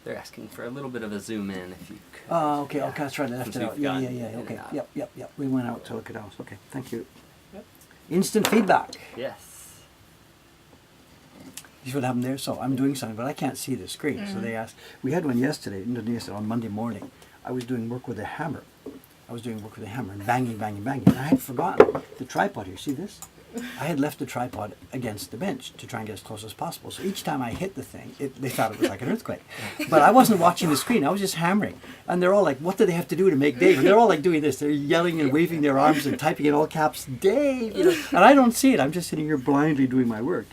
They're asking for a little bit of a zoom in if you could. Oh, okay, Yeah. okay, that's right, I left Since it out. we've Yeah, gone yeah, in yeah, and okay. out. Yep. We went out to look at ours. Okay, thank you. Yep. Instant feedback. Yes. You see what happened there? So I'm doing something, but I can't see the screen. So they asked, we had one yesterday, on Monday morning. I was doing work with a hammer. And banging. And I had forgotten the tripod here. See this? I had left the tripod against the bench to try and get as close as possible. So each time I hit the thing, they thought it was like an earthquake. But I wasn't watching the screen. I was just hammering. And they're all like, what do they have to do to make Dave? And they're all like doing this. They're yelling and waving their arms and typing in all caps, Dave! And I don't see it. I'm just sitting here blindly doing my work.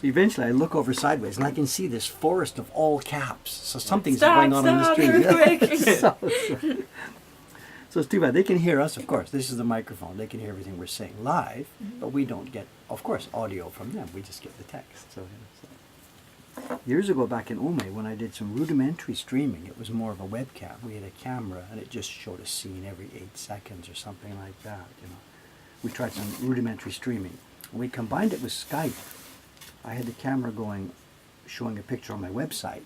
So eventually I look over sideways and I can see this forest of all caps. So something's going on the street. Earthquake! So it's too bad. They can hear us, of course. This is the microphone. They can hear everything we're saying live, but we don't get, of course, audio from them. We just get the text. So. Years ago back in Ome, when I did some rudimentary streaming, it was more of a webcam. We had a camera, and it just showed a scene every 8 seconds or something like that. We tried some rudimentary streaming. We combined it with Skype. I had the camera going, showing a picture on my website,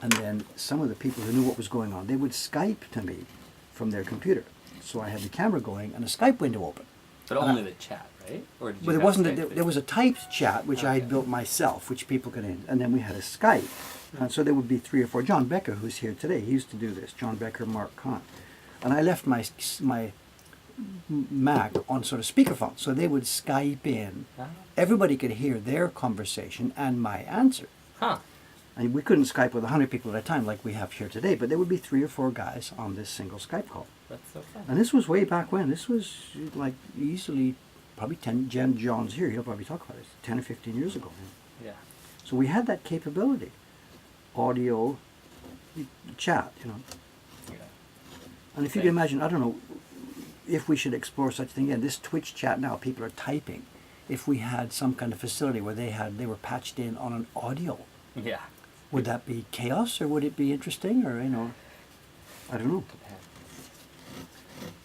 and then some of the people who knew what was going on, they would Skype to me from their computer. So I had the camera going and a Skype window open. But only the chat, right? Or did you But it have wasn't. Skype There was a typed chat which I had Okay. built myself, which people could in, and then we had a Skype, and so there would be 3 or 4. John Becker, who's here today, he used to do this. John Becker, Mark Kahn, and I left my Mac on sort of speakerphone, so they would Skype in. Ah. Everybody could hear their conversation and my answer. Huh. And we couldn't Skype with 100 people at a time like we have here today, but there would be 3 or 4 guys on this single Skype call. That's so fun. And this was way back when. This was like easily, probably 10, John's here, he'll probably talk about it, 10 or 15 years ago. Yeah. So we had that capability. Audio, chat, you know. Yeah. And if you can imagine, I don't know, if we should explore such a thing again, this Twitch chat now, people are typing. If we had some kind of facility where they were patched in on an audio, Yeah. would that be chaos or would it be interesting or, you know, I don't know.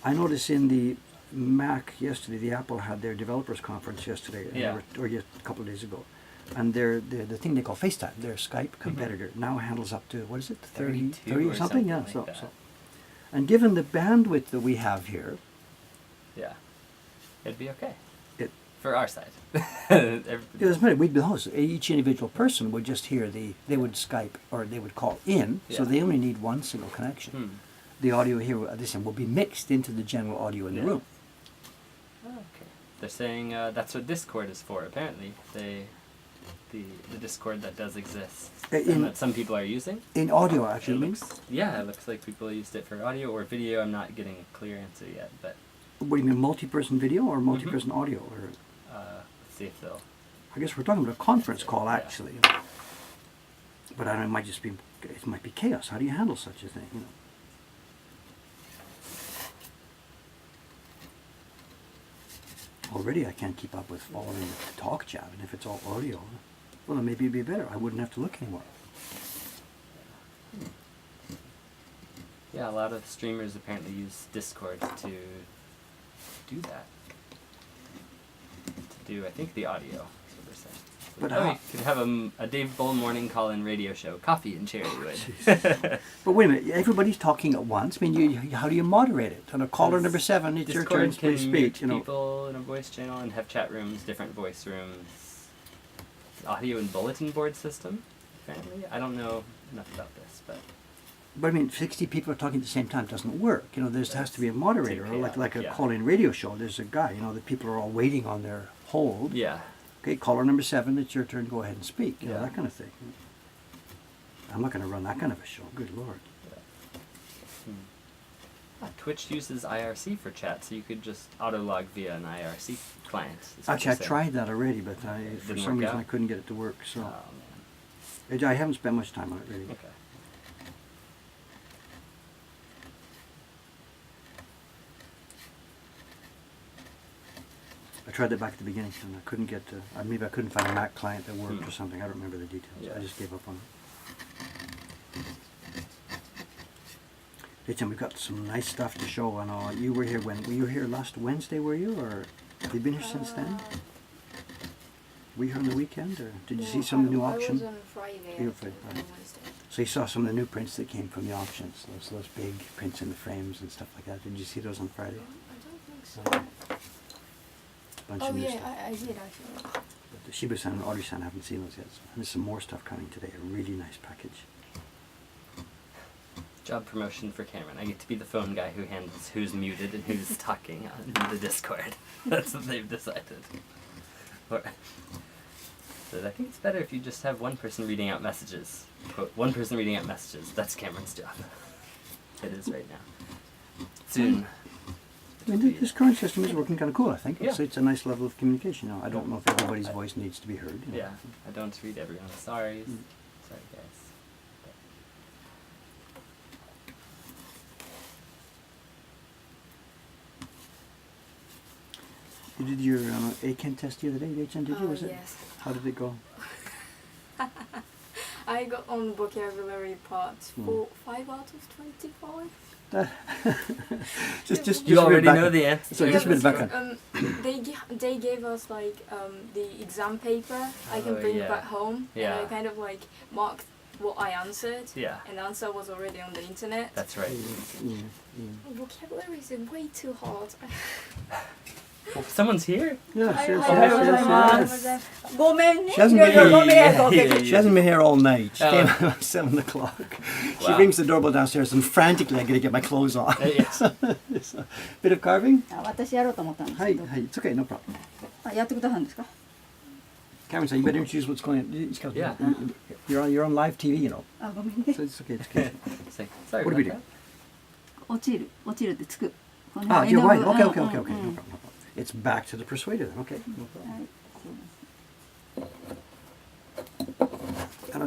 I noticed in the Mac yesterday, the Apple had their developers conference yesterday, and Yeah. or a couple of days ago. And the thing they call FaceTime, their Skype competitor, now handles up to, what is it, 30 32 or or something? Yeah, something like so. that. And given the bandwidth that we have here, Yeah. It'd be okay. it For our side. it doesn't matter. We'd be hosts. Each individual person would just hear they would Skype or they would call in, so Yeah. they only need one single connection. Hmm. The audio here, listen, will be mixed into the general audio in the Yeah. room. Oh, okay. They're saying that's what Discord is for. Apparently, the Discord that does exist In- and that some people are using. In audio, It actually, looks, yeah, it looks like people used it for audio or video. I'm not getting a clear answer yet, but what do you mean, multi-person video or multi-person audio? Or let's see if they'll. I guess we're talking about a conference call, Yeah. actually. But I don't know, it might be chaos. How do you handle such a thing, you know? Already I can't keep up with following the talk chat, and if it's all audio, well, then maybe it'd be better. I wouldn't have to look anymore. Yeah, a lot of streamers apparently use Discord to do that. To do, I think, the audio. That's what they're saying. But Oh, how- you could have a Dave Bull morning call-in radio show, Coffee and Cherry Wood. Jeez. But wait a minute, everybody's talking at once. I mean, how do you moderate it? On a caller Because number 7, it's your Discord turn, can please mute speak. You know, people in a voice channel and have chat rooms, different voice rooms. Audio and bulletin board system, apparently. I don't know enough about this, but but I mean, 60 people are talking at the same time doesn't work. You know, there has to be a moderator, or like a Yeah. call-in radio show. There's a guy. You know, the people are all waiting on their hold. yeah. Okay, caller number 7, it's your turn. Go ahead and speak. You know, Yeah. that kind of thing. I'm not going to run that kind of a show. Good Lord. Twitch uses IRC for chat, so you could just auto-log via an IRC client. is what Actually, I they're saying. tried that already, but for Didn't some work reason out? I couldn't get it to work. So Oh, man. I haven't spent much time on it really. Okay. I tried that back at the beginning, and I couldn't get. Maybe I couldn't find a Mac client that worked Hmm. or something. I don't remember the details. Yeah. I just gave up on it. Hey Tim, we've got some nice stuff to show. And you were here when? Were you here last Wednesday? Were you, or have you been here since then? Were you here on the weekend, or did you see some of the new auction? I was on Friday. You were I think, Friday, on Wednesday. So you saw some of the new prints that came from the auctions. Those big prints in the frames and stuff like that. Did you see those on Friday? I don't think so. Bunch Oh of new yeah, stuff. I did actually. But the Shiba-san and Audrey-san haven't seen those yet. So there's some more stuff coming today. A really nice package. Job promotion for Cameron. I get to be the phone guy who handles who's muted and who's talking on the Discord. That's what they've decided. Or, but I think it's better if you just have one person reading out messages. Quote, one person reading out messages. That's Cameron's job. It is right now. Soon. I mean, this current system is working kind of cool, I think. Yeah. It's a nice level of communication. I don't know if everybody's voice needs to be heard. You know. Yeah, I don't read everyone. Sorry. Mm. Sorry, guys. You did your ACAN test the other day, Rachel, did you? Was it? Yes. How did it go? I got on vocabulary part Mm. 5 out of 25. Just You a bit already back- know the answer. So just a bit of background. They gave us like the exam paper I can Oh, bring yeah. back home, Yeah. and I kind of like marked what I answered, Yeah, and the answer was already on the internet. that's right. Vocabulary is way too hard. Oh, someone's here. Yes, Hi, yes, hi, yes, hi, yes, hi, yes. hi. ごめんね。 She hasn't いろいろ been ご迷 here. 惑をかけ Yeah, て。 She hasn't been here all night. She Oh. came at 7 o'clock. She Wow. rings the doorbell downstairs and frantically I gotta get my clothes on. Yes. It's a bit of carving? あ、私やろうと思ったんですけ Hi, ど。 hi. It's okay, no problem. あ、やってくださるんですか。 Cameron said you better introduce what's going on. Yeah. You're on live TV, you know. あ、ごめんね So。it's okay, it's okay. Say, sorry What do we about do? 落ちる、落ちるってつく。この Ah, 絵 you're の right. 具 Okay, うん okay, okay, okay. うん No うん problem, no problem. It's back to the persuader then. Okay, no problem. はい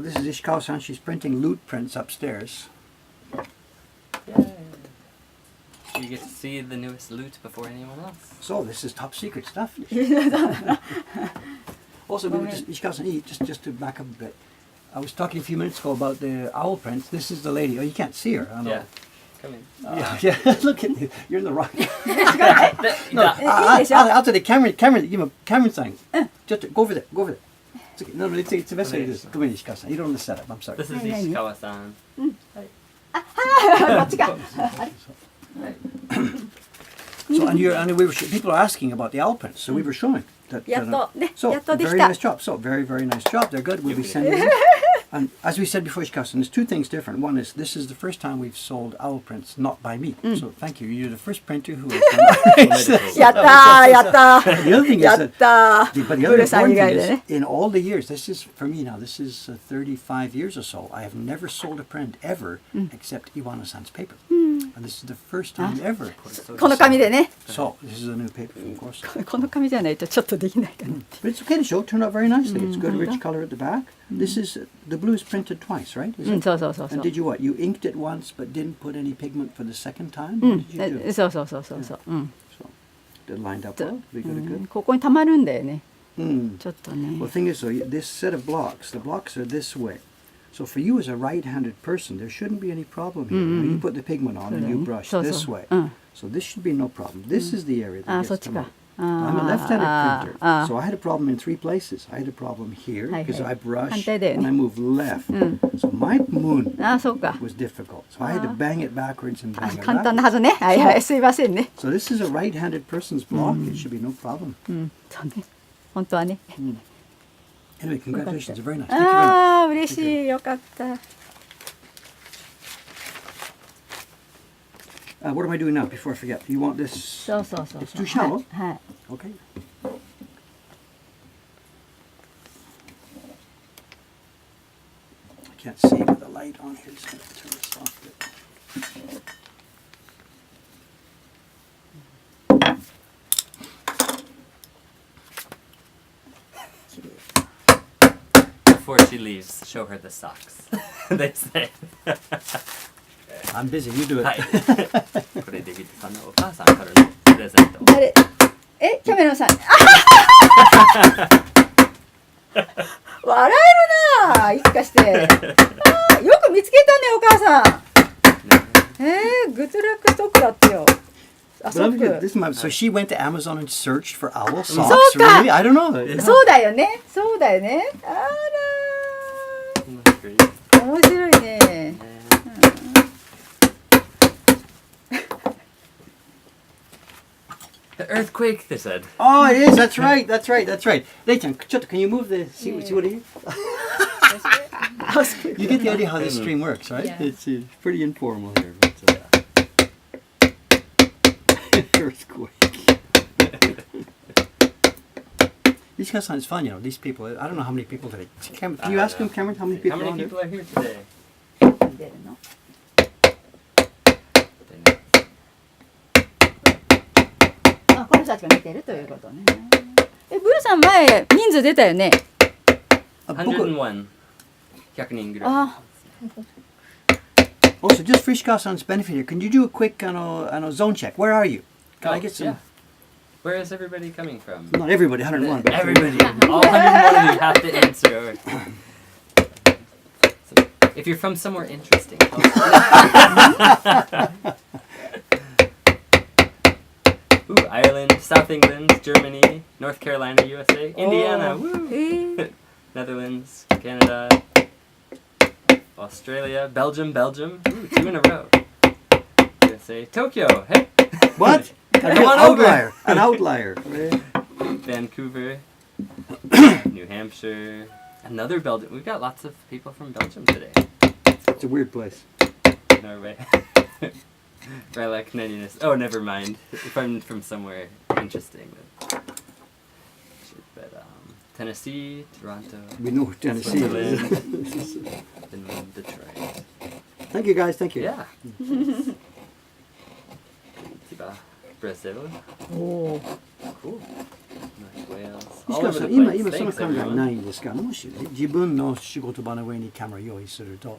This is Ishikawa-san. She's printing loot prints upstairs. Yay. You get to see the newest loot before anyone else. So this is top secret stuff. Also, we were just, Ishikawa-san, just to back up a bit. I was talking a few minutes ago about the owl prints. This is the lady. Oh, you can't see her. I know. Yeah. Come in. Yeah. Look at you. You're in the wrong. No, Yeah. いいでしょ I'll tell you, Cameron saying, just go over there, go over there. It's okay. No, it's the best way to do this. Come in, Ishikawa-san. You don't want to set up. I'm sorry. This is Hey, hey, Ishikawa-san. こっちか。 So, and we were people are asking about the owl prints, so we were showing that. やっとね、 So やっとでき very た nice。job. So very nice job. They're good. We'll be sending them. And as we said before, Ishikawa-san, there's two things different. One is this is the first time we've sold owl prints not by me. So thank you. You're the first printer who has done やったー、やったー。 The other thing is やっ that たー。 but the ブ other ルさん important 以外 thing で is, ね。 in all the years, this is, for me now, this is 35 years or so, I have never sold a print ever except Iwano-san's paper. And this is the first time ever. この紙でね。 So, this is a new paper from Corsa. この紙じゃないとちょっとできないかな。 But it's okay to show, it turned out very nicely. It's good rich color at the back. This is, the blue is printed twice, right? Is うん、 it? そうそうそうそ And う。 did you what? You inked it once but didn't put any pigment for the second time? う What ん did you do? そうそうそうそうそう。うん。 So, it lined up well. We got it うん good. ここに溜まるんだよね。 Mm. ちょっとね Well,。the thing is, though, this set of blocks, the blocks are this way. So for you as a right-handed person, there shouldn't be any problem here. Now, you put the pigment on and you brush そう this そう way. うん。 So this should be no problem. This is the area that あ、 gets そっち them か out.。あ I'm a left-handed あ printer, あ so I had a problem in 3 places. I had a problem here はいはい。 because I brush 反対だよね。 and I move left. うん。 So my moon あ、そうか。 was difficult. So I had to bang it backwards and あ bang it 簡単な backwards. はずね。はいはい。すいませんね。 So this is a right-handed person's block. It should be no problem. うん。そうね。本当はね。 Anyway, congratulations. Very nice. Thank you very much. ああ、嬉しい。よかった。 What am I doing now before I forget? You want this? そうそうそう It's そう。 too shallow? はい。はい。 Okay. I can't see with the light on here. Just gonna turn this off a bit. Before she leaves, show her the socks. They say. I'm busy. You do it. はい。これデビッドさんのお母さんからのプレゼント。誰？え、キャメロンさん。笑えるなあ。いつかして。あーよく見つけたね、お母さん。グッドラックストックだってよ。あ、 But そ I'm う good. か。 This is my, so she went to Amazon and searched for owl socks. So Really? I don't know. そうだよね。そうだよね。あらー。面白いね。 The earthquake, they said. Oh, it is. That's right. That's right. That's right. Leighton, can you move the see what it is? You get the idea how this stream works, right? Yeah. It's pretty informal here. But, earthquake. These guys sound fun, you know. These people. I don't know how many people today. Can you ask them, Cameron, how many people How are on many there? people are here today? 出るの。あ、この人たちが見てるということね。え、ブルさん前人数出たよね。 101. 100人ぐらい。あ、 Also, just for Ishikawa-san's benefit here, can you do a quick zone check? Where are you? Can I get some? Yeah. Where is everybody coming from? Not everybody, 101, but Everybody. All 101 of you have to answer. So, If you're from somewhere interesting, tell us. Ooh, Ireland, South England, Germany, North Carolina, USA, Indiana, woo! へえ Netherlands, Canada, Australia, Belgium, Ooh, 2 in a row. USA, Tokyo, hey! What? Come An on over. outlier. An outlier. Vancouver, New Hampshire, another Belgium. We've got lots of people from Belgium today. It's a weird place. Norway. Relic, Nuttiness. Oh, never mind. If I'm from somewhere interesting. But Tennessee, Toronto, We know who Tennessee is. Finland, Detroit. Thank you, guys. Thank you. Yeah. Curitiba, Brazil. おお Cool. North Wales. 石 All 川 over さ the ん、今 place. その Thanks, 考え everyone. ないんですか？もし自分の仕事場の上にカメラ用意すると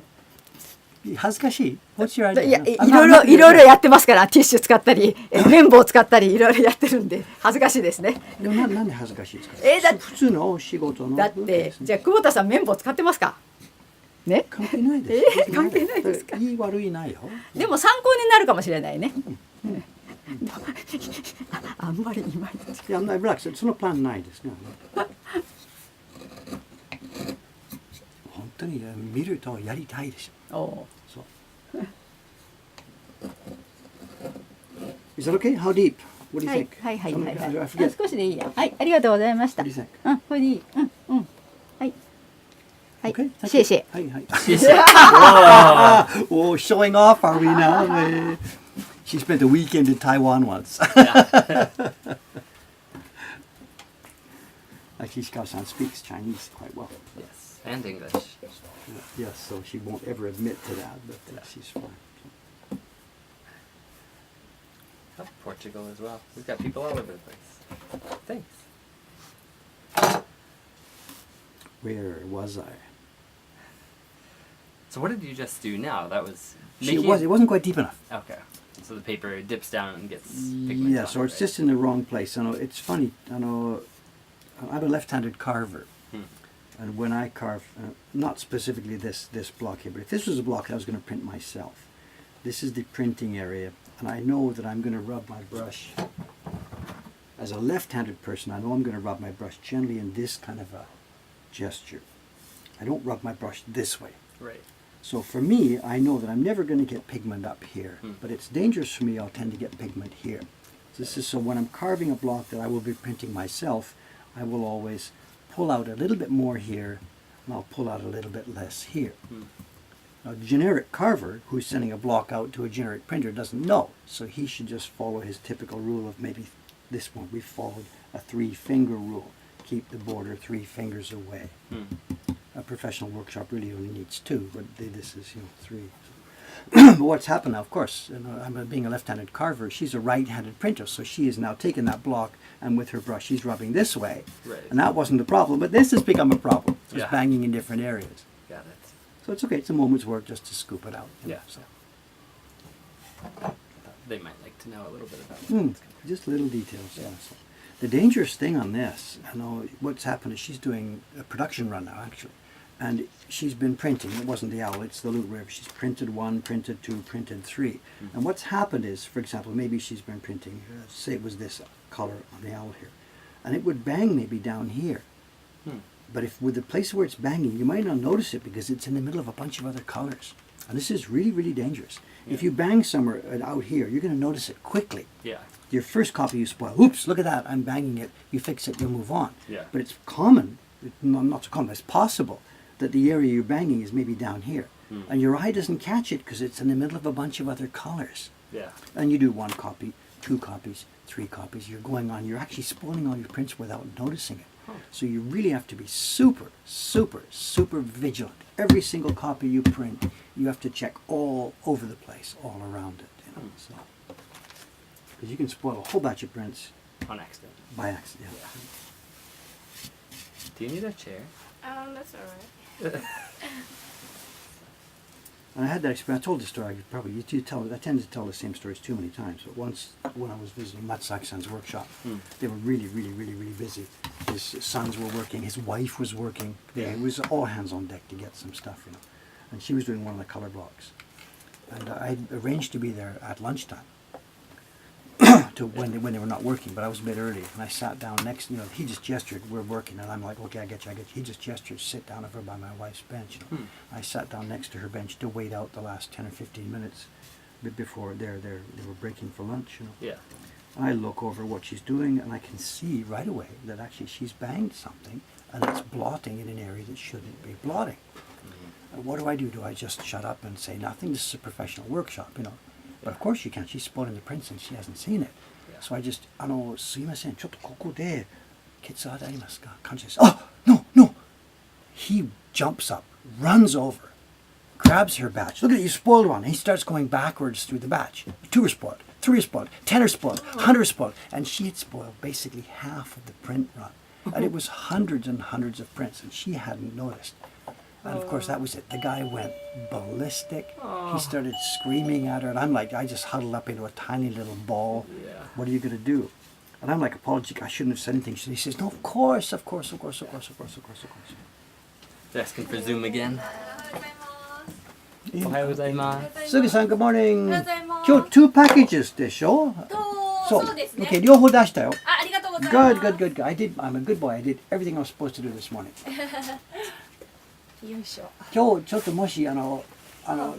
恥ずかしい What's your idea? いやいろいろやってますからティッシュ使ったり綿棒使ったりいろいろやってるんで恥ずかしいですね。でもなんで恥ずかしいですか？だ普通の仕事のだってじゃあ久保田さん綿棒使ってますかね。関係ないです。関係ないですか。いい悪いないよ。でも参考になるかもしれないね。あんまりいまいち。いや、ないブラックそのプランないですね。本当に見るとやりたいでしょ。おお。そう。Is that okay? How deep? What do you はい think? はいはいはいはい。 I あ forget. 少しでいいや。はいありがとうございました。 What do you think? うんこれでいい。うんはいはい。 Okay? シェイシェイ。はいはい。 Whoa. Oh, showing off are we now? She spent a weekend in Taiwan once. Actually, Ishikawa-san speaks Chinese quite well. Yes, and English. Yes, so she won't ever admit to that, but she's fine. Oh, Portugal as well. We've got people all over the place. Thanks. Where was I? So what did you just do now? That was It wasn't quite deep enough. Okay. So the paper dips down and gets pigment. Yes, or it's just in the wrong place. It's funny. I'm a left-handed carver, and when I carve, not specifically this block here, but if this was a block I was going to print myself, this is the printing area, and I know that I'm going to rub my brush. As a left-handed person, I know I'm going to rub my brush generally in this kind of a gesture. I don't rub my brush this way. Right. So for me, I know that I'm never going to get pigment up here, but it's dangerous for me. I'll tend to get pigment here. So when I'm carving a block that I will be printing myself, I will always pull out a little bit more here, and I'll pull out a little bit less here. Now, a generic carver who's sending a block out to a generic printer doesn't know, so he should just follow his typical rule of maybe this one. We followed a 3-finger rule. Keep the border 3 fingers away. A professional workshop really only needs 2, but this is 3. But what's happened now, of course, I'm being a left-handed carver. She's a right-handed printer, so she has now taken that block and with her brush she's rubbing this way, Right. and that wasn't the problem. But this has become a problem. It's Yeah. banging in different areas. Got it. So it's okay. It's a moment's work just to scoop it out. Yeah. So They might like to know a little bit about just little details. Yeah. So the dangerous thing on this, what's happened is she's doing a production run now actually. And she's been printing. It wasn't the owl, it's the Loot River. She's printed 1, printed 2, printed 3. And what's happened is, for example, maybe she's been printing, say it was this color on the owl here. And it would bang maybe down here. But if with the place where it's banging, you might not notice it because it's in the middle of a bunch of other colors. And this is really, really dangerous. Yeah. If you bang somewhere out here, you're going to notice it quickly. Yeah. Your first copy you spoil. Oops, look at that, I'm banging it. You fix it, you move on. Yeah. But it's common, not so common, it's possible that the area you're banging is maybe down here. And your eye doesn't catch it because it's in the middle of a bunch of other colors. Yeah. And you do 1 copy, 2 copies, 3 copies. You're going on, you're actually spoiling all your prints without noticing it. So you really have to be super, super, super vigilant. Every single copy you print, you have to check all over the place, all around it. So, because you can spoil a whole batch of prints On accident. by accident. Yeah. Do you need a chair? That's alright. And I had that experience. I told the story. I tend to tell the same stories too many times. But once, when I was visiting Matsaki-san's workshop, they were really, really, really, really busy. His sons were working. His wife was working. It was all hands on deck to get some stuff, and she was doing one of the color blocks. And I arranged to be there at lunchtime to when they were not working, but I was a bit early, and I sat down next. He just gestured, "We're working," and I'm like, "Okay, I get you." He just gestured, "Sit down over by my wife's bench." I sat down next to her bench to wait out the last 10 or 15 minutes before they were breaking for lunch. Yeah. I look over what she's doing, and I can see right away that actually she's banged something, and it's blotting in an area that shouldn't be blotting. And what do? Do I just shut up and say nothing? This is a professional workshop, But of course she can't. She's spoiling the prints and she hasn't seen it. Yeah. So I just, すいません、ちょっとここで血圧ありますか? Conscious. Oh, no, no. He jumps up, runs over, grabs her batch. Look at it, you spoiled one. He starts going backwards through the batch. 2 are spoiled, 3 are spoiled, 10 are spoiled, 100 are spoiled. And she had spoiled basically half of the print run. And it was hundreds and hundreds of prints, and she hadn't noticed. And of course, that was it. The guy went ballistic. He started screaming at her, and I'm like, I just huddled up into a tiny little ball. Yeah. What are you going to do? And I'm like, apologetic, I shouldn't have said anything. He says, no, of course. Asking for Zoom again. おはようございます。 Sugi-san, good morning. おはようございます。今日2 packages でしょ? そうですね。 Okay, 両方出したよ。ありがとうございます。 Good. I'm a good boy. I did everything I was supposed to do this morning. よいしょ。今日ちょっともし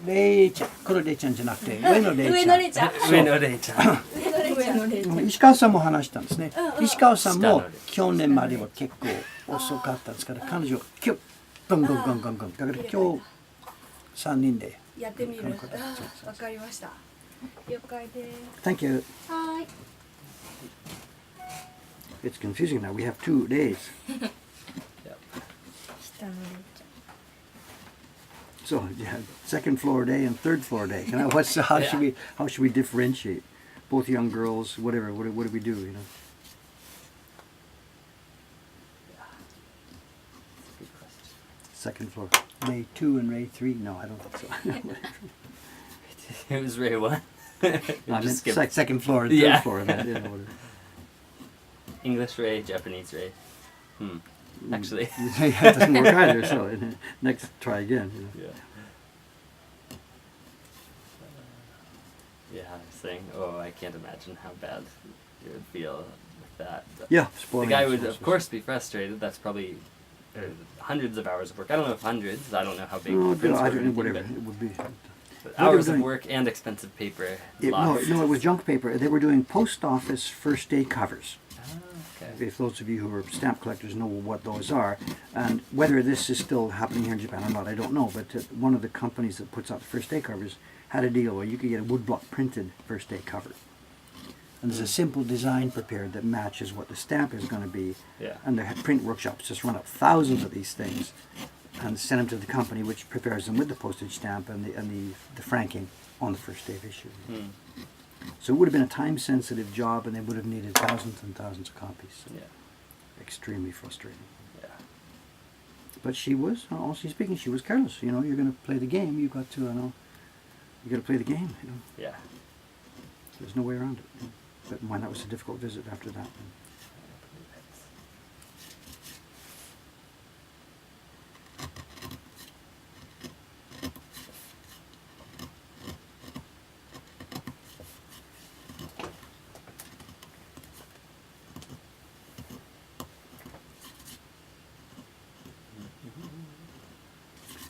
レイちゃん、このレイちゃんじゃなくて上野レイちゃん。上野レイちゃん。上野レイちゃん。上野レイちゃん。石川さんも話したんですね。石川さんも下のレイ去年までは結構遅かったんですから、彼女今日ガンガン。だから今日3人で。やってみる。わかりました。了解です。 Thank you. はーい。 It's confusing now. We have 2 days. Yep. 下のレイち So yeah, second floor day and third floor day. How should we differentiate? Both young girls, whatever. What do we do? Good question. Second floor. Ray 2 and Ray 3? No, I don't think so. It was Ray 1. I meant second floor and third Yeah. floor. Whatever. English Ray, Japanese Ray. Actually. Yeah, it doesn't work either. So next, try again. Yeah. Yeah, I was saying, I can't imagine how bad you would feel with that. But Yeah, the spoiling. guy would, of course, be frustrated. That's probably hundreds of hours of work. I don't know if hundreds. I don't know how big No, the prints were I or don't know. anything, Whatever but- it would be. but What they were hours of doing- work and expensive paper. No, lost. it was junk paper. They were doing post office first day covers. Okay. If those of you who are stamp collectors know what those are, and whether this is still happening here in Japan or not, I don't know. But one of the companies that puts out the first day covers had a deal where you could get a woodblock printed first day cover, and there's a simple design prepared that matches what the stamp is going to be. Yeah. And the print workshops just run up thousands of these things, and send them to the company, which prepares them with the postage stamp and the franking on the first day of issue. Hmm. So it would have been a time-sensitive job, and they would have needed thousands and thousands of copies. So Yeah. extremely frustrating. Yeah. But she was, honestly speaking, she was careless. You're going to play the game. You got to, you got to play the game. Yeah. There's no way around it. But man, that was a difficult visit after that.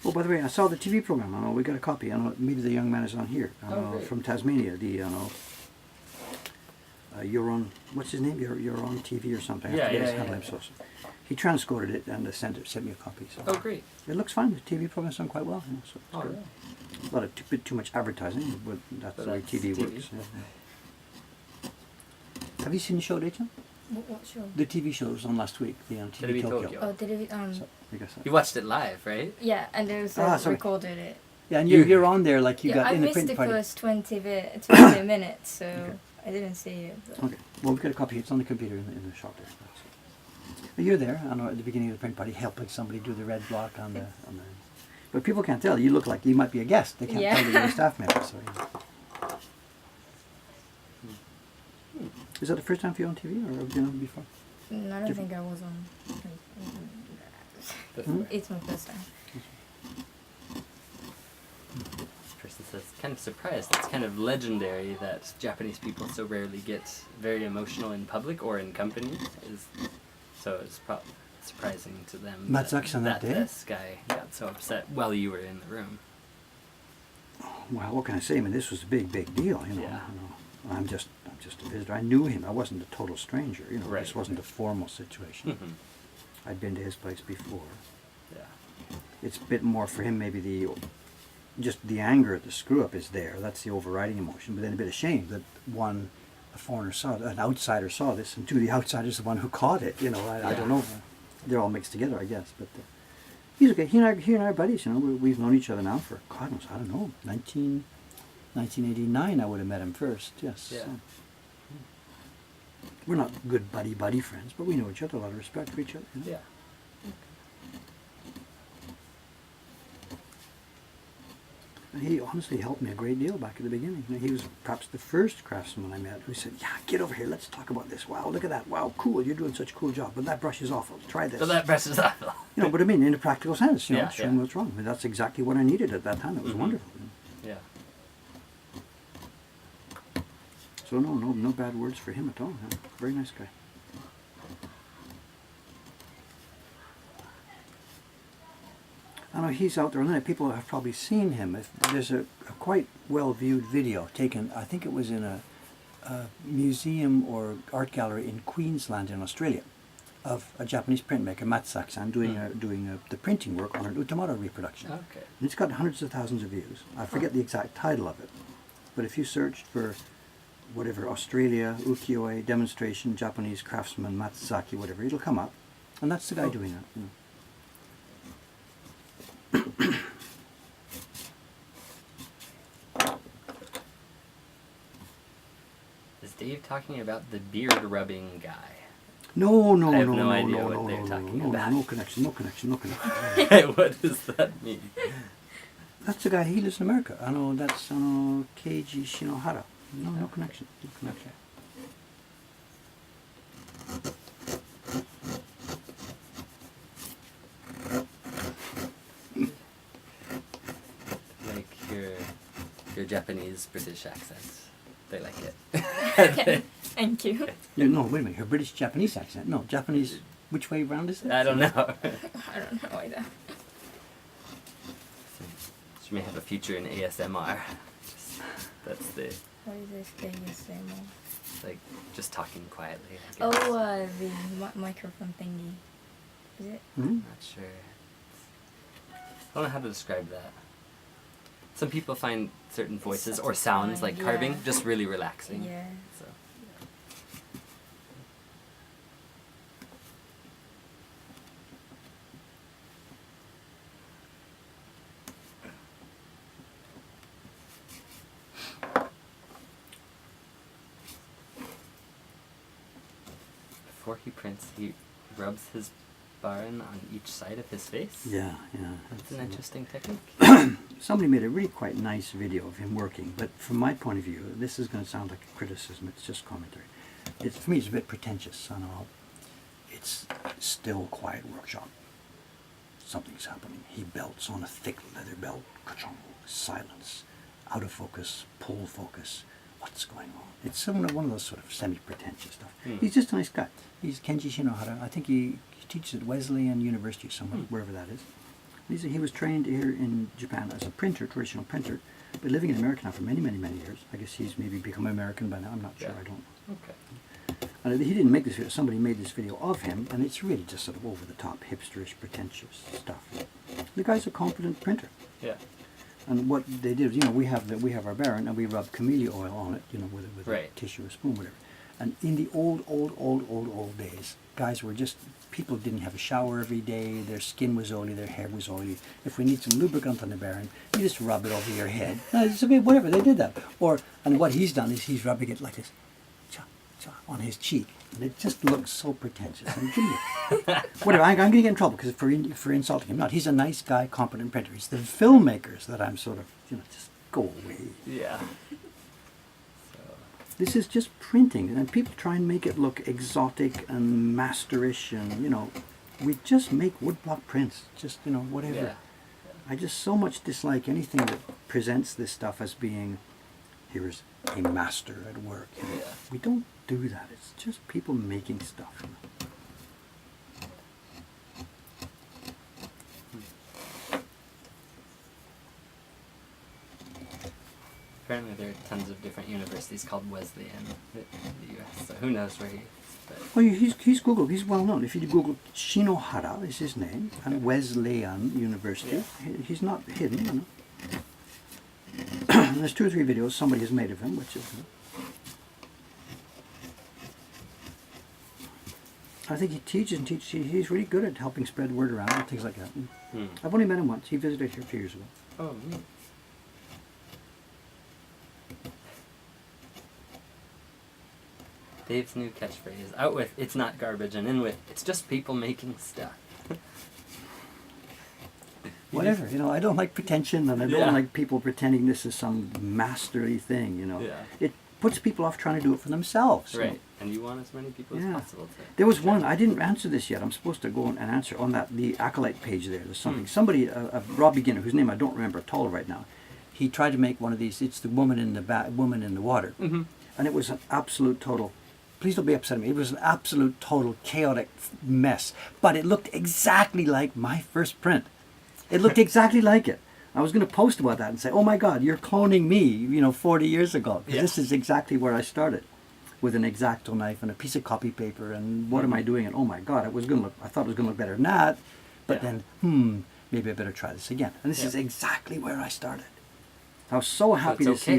Oh, by the way, I saw the TV program. We got a copy. Maybe the young man is on here. Great. From Tasmania. You're on. What's his name? You're on TV or something. I Yeah, forget his yeah, handle yeah. name, so he transcoded it and sent me a copy. So Oh, great. it looks fine. The TV program's done quite well. So it's Oh, good. yeah. A lot of bit too much advertising, but that's But the way that's TV TV. works. Have you seen the show, Rachel? What show? The TV show was on last week. The on TV TV Tokyo. Tokyo. Oh, television. So, I guess that. You watched it live, right? Yeah, and they also sorry. recorded it. Yeah, and you're on there like you Yeah, got I in the missed print the party. first 20 minutes, so Okay. I didn't see it. But Okay. Well, we've got a copy. It's on the computer in the shop there. But you're there, at the beginning of the print party, helping somebody do the red block on the. But people can't tell. You look like you might be a guest. They can't Yeah. tell that you're a staff member. So. Is that the first time for you on TV, or have you been on before? I don't Different. think I was on. Hmm? It's my first time. kind of surprised. It's kind of legendary that Japanese people so rarely get very emotional in public or in company. So it's probably surprising to them Matsuzaki-san that day? this guy got so upset while you were in the room. Well, what can I say? I mean, this was a big deal, you know. Yeah. You know. I'm just a visitor. I knew him. I wasn't a total stranger, you know. Right. This wasn't a formal situation. Mm-hmm. I'd been to his place before. Yeah. It's a bit more for him, maybe just the anger at the screw-up is there. That's the overriding emotion. But then a bit of shame that one, a foreigner saw it, an outsider saw this, and two, the outsider's the one who caught it. You know, I don't know. They're all mixed together, I guess. But he's okay. He and I are buddies. You know, we've known each other now for God knows, I don't know, 1989. I would have met him first. Yes. Yeah. So. We're not good buddy friends, but we know each other. A lot of respect for each other. You know? Yeah. He honestly helped me a great deal back at the beginning. You know, he was perhaps the first craftsman I met who said, "Yeah, get over here. Let's talk about this. Wow, look at that. Wow, cool. You're doing such a cool job. But that brush is awful. Try this." So that presses up. You know, but I mean, in a practical sense, you know, Yeah, showing yeah. what's wrong. I mean, that's exactly what I needed at that time. It was Mhm. wonderful. Yeah. So no bad words for him at all. Yeah. Very nice guy. I know he's out there on the net. People have probably seen him. There's a quite well-viewed video taken, I think it was in a museum or art gallery in Queensland in Australia, of a Japanese printmaker, Matsuzaki-san, doing the printing work on an Utamoto reproduction. Okay. And it's got hundreds of thousands of views. I forget the exact title of it, but if you searched for whatever, Australia, ukiyo-e, demonstration, Japanese craftsman, Matsuzaki, whatever, it'll come up. And that's the guy doing that. You know. Is Dave talking about the beard rubbing guy? No, I have no idea what they're talking about. no connection. What does that mean? That's the guy, he lives in America. I know, that's Keiji Shinohara. No connection. No connection. Like your Japanese British accent. They like it. Thank you. No, wait a minute. Her British-Japanese accent. No, Japanese, which way round is it? I don't know. I don't know either. She may have a future in ASMR. That's What is this ASMR? like just talking quietly. I guess. Oh, the microphone thingy. Is it? Hmm? Not sure. I don't know how to describe that. Some people find certain voices or sounds like carving Yeah. just really relaxing. Yeah. So. Before he prints, he rubs his baron on each side of his face. Yeah. That's an interesting technique. Somebody made a really quite nice video of him working, but from my point of view, this is going to sound like a criticism, it's just commentary. For me, it's a bit pretentious. I know. It's still quiet workshop. Something's happening. He belts on a thick leather belt. Ka-chong, silence. Out of focus, pull focus. What's going on? It's one of those sort of semi-pretentious stuff. He's just a nice guy. He's Kenji Shinohara. I think he teaches at Wesleyan University somewhere, wherever that is. He was trained here in Japan as a printer, traditional printer, but living in America now for many years. I guess he's maybe become American by now. I'm not sure. Yeah. I don't know. Okay. And he didn't make this video. Somebody made this video of him, and it's really just sort of over-the-top, hipsterish, pretentious stuff. The guy's a competent printer. Yeah. And what they did, we have our baron, and we rub camellia oil on it, with Right. a tissue or spoon, whatever. And in the old days, guys were just, people didn't have a shower every day, their skin was oily, their hair was oily. If we need some lubricant on the baron, you just rub it over your head. It's okay, whatever, they did that. And what he's done is he's rubbing it like this, on his cheek. And it just looks so pretentious. And whatever, I'm going to get in trouble because for insulting him. Not, he's a nice guy, competent printer. It's the filmmakers that I'm sort of, just go away. Yeah. This is just printing, and people try and make it look exotic and masterish, and we just make woodblock prints, just whatever. Yeah. I just so much dislike anything that presents this stuff as being, here's a master at work. You know. Yeah. We don't do that. It's just people making stuff. You know. Apparently there are tons of different universities called Wesleyan in the US, so who knows where he is. But Well, he's Googled. He's well known. If you Google Shinohara is his name, and Wesleyan University, he's not hidden. You know. There's 2 or 3 videos somebody has made of him, which is. I think he teaches and teaches. He's really good at helping spread word around and things like that. I've only met him once. He visited here a few years ago. oh, neat. Dave's new catchphrase: out with "it's not garbage" and in with "it's just people making stuff." Whatever, you know, I don't like pretension, and I don't Yeah. like people pretending this is some masterly thing, you know. Yeah. It puts people off trying to do it for themselves. you know. Right, and you want as many people Yeah. as possible to. There was one, I didn't answer this yet. I'm supposed to go and answer on the Acolyte page there. There's something. Somebody, a raw beginner, whose name I don't remember at all right now, he tried to make one of these. It's the woman in the woman in the water. Mm-hmm. And it was an absolute total, please don't be upset at me, it was an absolute total chaotic mess. But it looked exactly like my first print. It looked exactly like it. I was going to post about that and say, oh my God, you're cloning me, you know, 40 years ago. 'Cause Yeah. this is exactly where I started, with an X-Acto knife and a piece of copy paper, and what am I doing? And oh my God, I thought it was going to look better than that. But Yeah. then, maybe I better try this again. And this Yeah. is exactly where I started. I was so happy to it's see okay.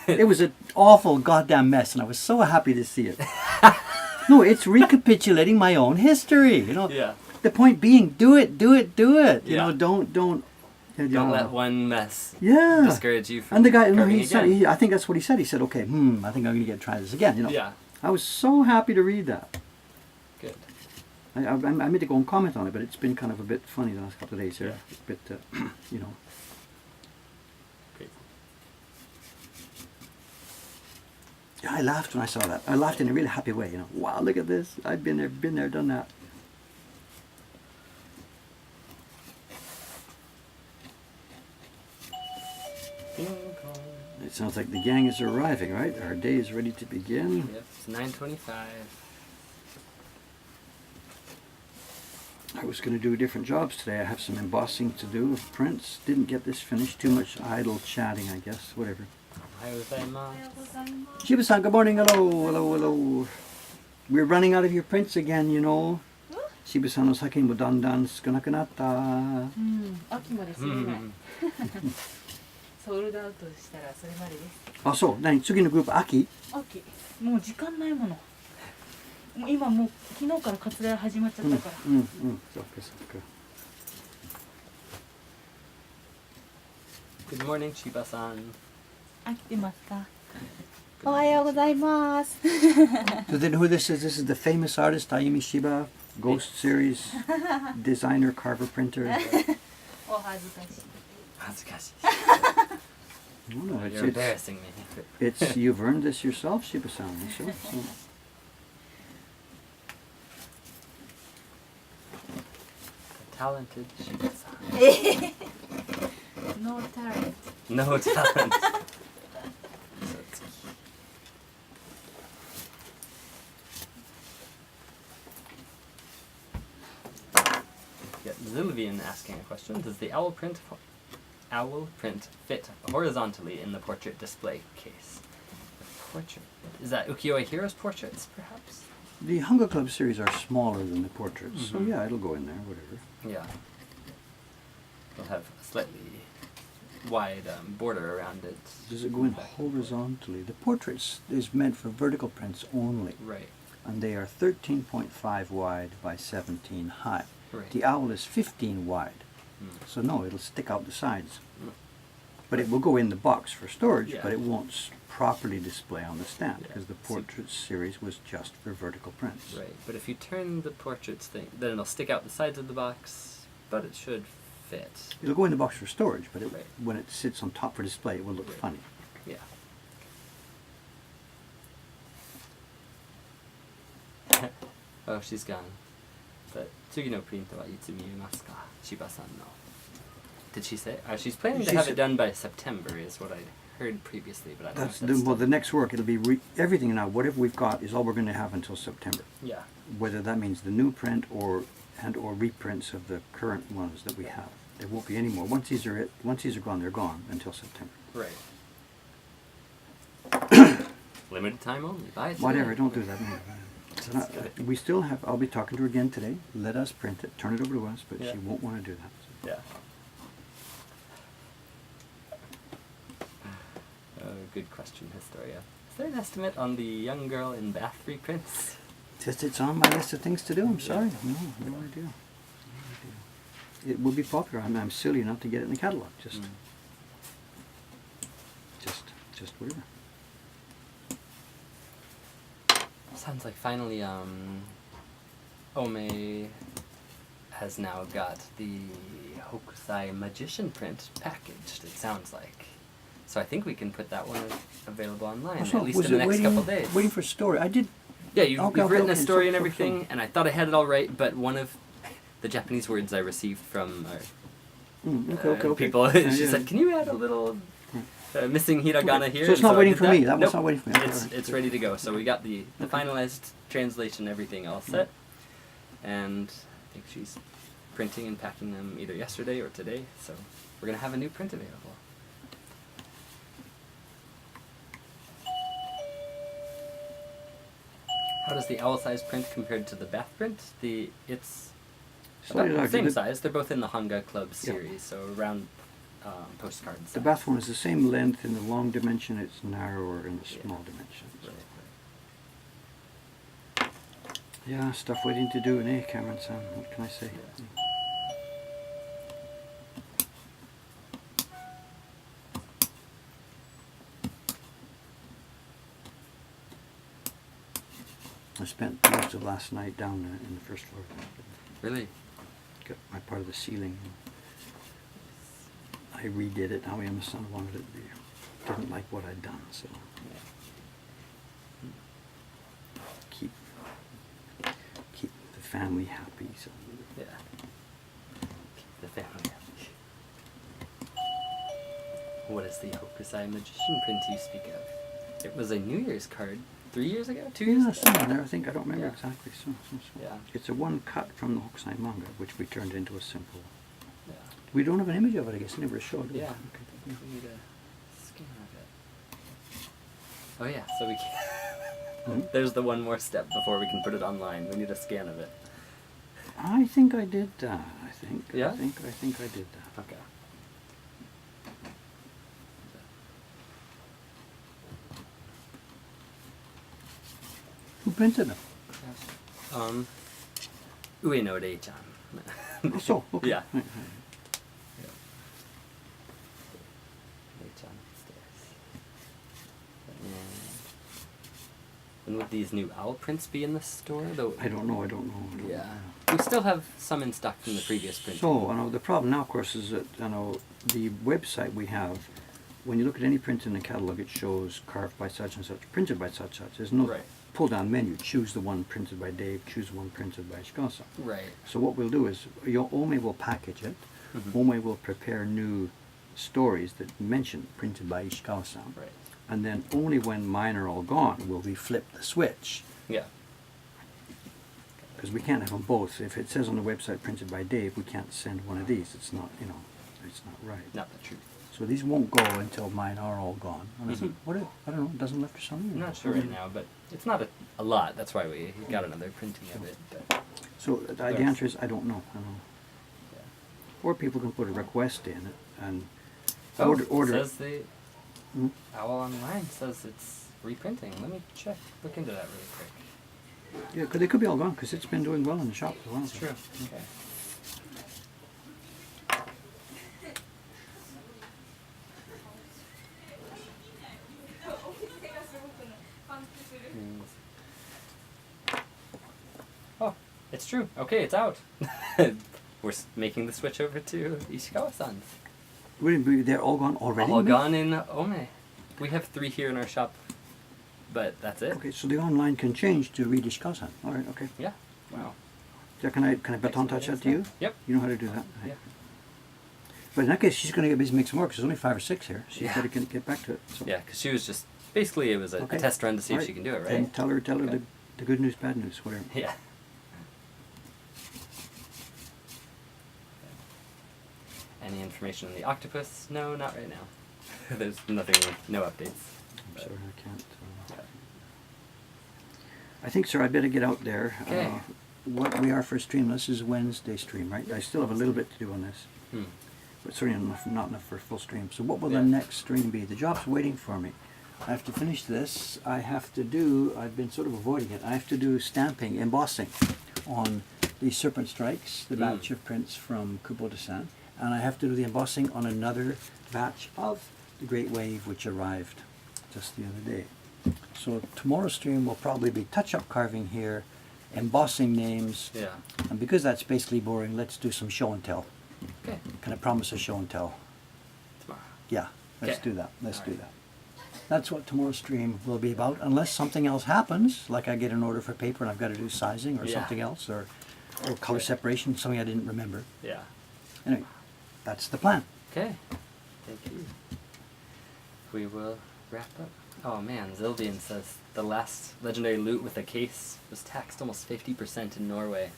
that. It was an awful goddamn mess, and I was so happy to see it. No, it's recapitulating my own history. You know, Yeah. the point being, do it, do it, do it. You Yeah. know, don't. You Don't know. let one mess Yeah. discourage you from And the guy, carving he said, again. I think that's what he said. He said, okay, I think I'm going to try this again. You know. Yeah, I was so happy to read that. good. I meant to go and comment on it, but it's been kind of a bit funny the last couple of days here. Yeah. A bit, you know. Great. Yeah, I laughed when I saw that. I laughed in a really happy way. You know, wow, look at this. I've been there, done that. It sounds like the gang is arriving, right? Our day is ready to begin. Yep, it's 9:25. I was going to do different jobs today. I have some embossing to do of prints. Didn't get this finished. Too much idle chatting, I guess. Whatever. Shiba-san, good morning. Hello, hello, hello. We're running out of your prints again, you know. Shiba-sanの作品もだんだん少なくなった。秋まで過ぎないソールドアウトしたらそれまでですあ、そう。何次のグループ、秋秋もう時間ないものもう今もう昨日からカツラ始まっちゃったから、そっかそっか。Good morning, Chiba-san. 飽きてますかおはようございます So then who this is? This is the famous artist Ayumi Shiba, Ghost Series designer, carver, printer. お恥ずかしい Hazukashi. No, You're embarrassing me. it's you've earned this yourself, Shiba-san. So. Talented Shiba-san. No talent No talent. Yeah, Zilvian asking a question. Does the owl print fit horizontally in the portrait display case? The portrait. Is that Ukiyo-e Hiro's portraits, perhaps? The Hunger Club series are smaller than the portraits, so Mhm. yeah, it'll go in there, whatever. Yeah. They'll have a slightly wide border around it. Does it go in horizontally? The portraits is meant for vertical prints only, Right. and they are 13.5 wide by 17 high. Right. The owl is 15 wide, Mm. so no, it'll stick out the sides. Mm. But it will go in the box for storage, Yeah. but it won't properly display on the stand, Yeah. because the So- portrait series was just for vertical prints. Right. But if you turn the portraits thing, then it'll stick out the sides of the box, but it should fit. It'll go in the box for storage, but Right. when it sits on top for display, it will look Right. funny. Yeah. Oh, she's gone. But 次のプリントはいつ見えますか？千葉さんの Did she say? She's planning to She have said- it done by September, is what I heard previously, but I don't know. That's if that's well, the still- next work. It'll be everything now. Whatever we've got is all we're going to have until September. Yeah. Whether that means the new print or reprints of the current ones that we have. There won't be any more. Once these are gone, they're gone until September. Right. Limited time only. Buy it. Whatever. today. Don't do that. No. It's not- we still have. I'll be talking to her again today. Let us print it. Turn it over to us. But Yeah. she won't want to do that. So. Yeah. Good question, Historia. Is there an estimate on the young girl in Bath reprints? Just it's on my list of things to do. I'm sorry. Yeah. No idea. It will be popular. I'm silly not to get it in the catalog. Just whatever. Sounds like finally, Ome has now got the Hokusai Magician print packaged, it sounds like. So I think we can put that one available online, So at least was in the it next waiting, couple days. waiting for a story? I did. Yeah, you've Okay, written a okay, story so- and so- everything, so- and I thought I had it all right, but one of the Japanese words I received from people, Yeah, she yeah. said, "Can you add a little missing hiragana here?" So it's And not I waiting did for me. That was Nope. not waiting for me. It's Alright. it's ready to go. So we got the finalized translation, everything all set, and I think she's printing and packing them either yesterday or today. So we're gonna have a new print available. How does the owl size print compared to the Bath print? It's Slightly about the larger. same The- size. They're both in the Hanga Club Yeah. series, so around postcard size. The Bath one is the same length in the long dimension. It's narrower in the Yeah. small dimension. Right, Yeah, stuff waiting to do, eh, Cameron Sam? What can I say? Yeah. I spent most of last night down in the first floor. Really? Got my part of the ceiling. I redid it. Howie and my son wanted it. Didn't like what I'd done, so keep the family happy. So Yeah. Keep the family happy. What is the Hokusai Magician print you speak of? It was a New Year's card 3 years ago? 2 years yeah, ago? somewhere there. I think I don't remember Yeah. exactly. So. Yeah. It's a one cut from the Hokusai manga, which we turned into a simple. Yeah. We don't have an image of it. I guess it never showed. Yeah. Okay. We need a scan of it. Oh yeah, so we can... Mhm. There's the one more step before we can put it online. We need a scan of it. I think I did that. I think. Yeah? I think I did that. Okay. Who printed them? Ueno Rei-chan. Oh, so okay. Yeah. Right, right. Rei-chan upstairs. And would these new owl prints be in the store? Though I don't know. yeah. We still have some in stock from the previous print. So, the problem now, of course, is that, the website we have, when you look at any print in the catalog, it shows carved by such and such, printed by such and such. There's no Right. pull-down menu. Choose the one printed by Dave, choose the one printed by Shikasa. Right. So what we'll do is, Ome will package it. Mhm. Ome will prepare new stories that mention printed by Ishikawa-san. Right. And then only when mine are all gone will we flip the switch. Yeah. Because we can't have them both. If it says on the website printed by Dave, we can't send one of these. It's not, it's not right. Not the truth. So these won't go until mine are all gone. Mhm. I don't know, it doesn't left or something? I'm not sure right now, but it's not a lot. That's why we got another printing of it. But So the answer is, I don't know. yeah. Or people can put a request in and Oh, order says the Hmm? owl online says it's reprinting. Let me check. Look into that really quick. Yeah, because they could be all gone, because it's been doing well in the shop for a while. That's true. Okay. Oh, it's true. Okay, it's out. We're making the switch over to Ishikawa-san's. They're all gone already? All gone in Ome. We have 3 here in our shop, but that's it. Okay, so the online can change to read Ishikawa-san. All right, okay. Yeah. Wow. Yeah, can I baton touch that to you? Yep. You know how to do that? Yeah. But in that case, she's going to get busy make some more because there's only 5 or 6 here. She's Yeah. got to get back to it. So. Yeah, because she was just basically it was a Okay. test run to see if Alright. she can do it, right? Then tell her Okay. the good news, bad news, whatever. Yeah. Any information on the octopus? No, not right now. There's nothing, no updates. I'm sorry, I can't. I think, sir, I better get out there. Okay. What we are for Streamless is Wednesday stream, right? I still have a little bit to do on this. Hmm. But certainly not enough for a full stream. So what will Yeah. the next stream be? The job's waiting for me. I have to finish this. I've been sort of avoiding it. I have to do stamping, embossing on the Serpent Strikes, the batch of prints from Coupeau de Saint. And I have to do the embossing on another batch of the Great Wave, which arrived just the other day. So tomorrow's stream will probably be touch-up carving here, embossing names, Yeah. and because that's basically boring, let's do some show and tell. Okay. Can I promise a show and tell? Tomorrow. Yeah, let's Okay. do that. Let's do Alright. that. That's what tomorrow's stream will be about, unless something else happens, like I get an order for paper and I've got to do sizing or Yeah. something else, or color separation, something I didn't remember. Yeah. Anyway, that's the plan. Okay. Thank you. We will wrap up. Oh man, Zilvian says the last legendary loot with a case was taxed almost 50% in Norway.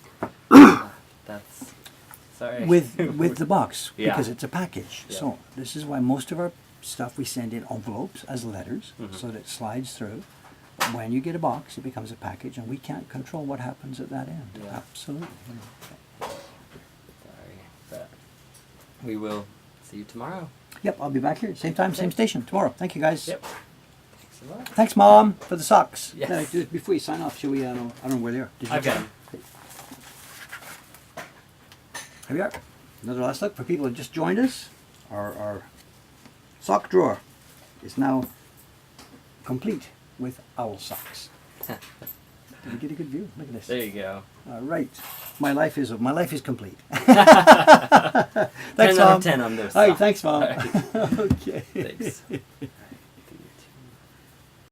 That's sorry. With the box, Yeah. because it's a package. Yeah. So this is why most of our stuff we send in envelopes as letters, Mhm. so that it slides through. But when you get a box, it becomes a package, and we can't control what happens at that end. Yeah. Absolutely. Sorry, but we will see you tomorrow. Yep, I'll be back here, same time, same station, tomorrow. Thank you, guys. Yep. Thanks a lot. Thanks, Mom, for the socks. Yes. Before you sign off, shall we? I don't know where they are. Did you I've got get 'em. Here we are. Another last look for people who just joined us. Our sock drawer is now complete with owl socks. Did you get a good view? Look at this. There you go. All right. My life is complete. 10 Thanks, out Mom. of 10 on those. All right, socks. thanks, Mom. All right. Okay. Thanks.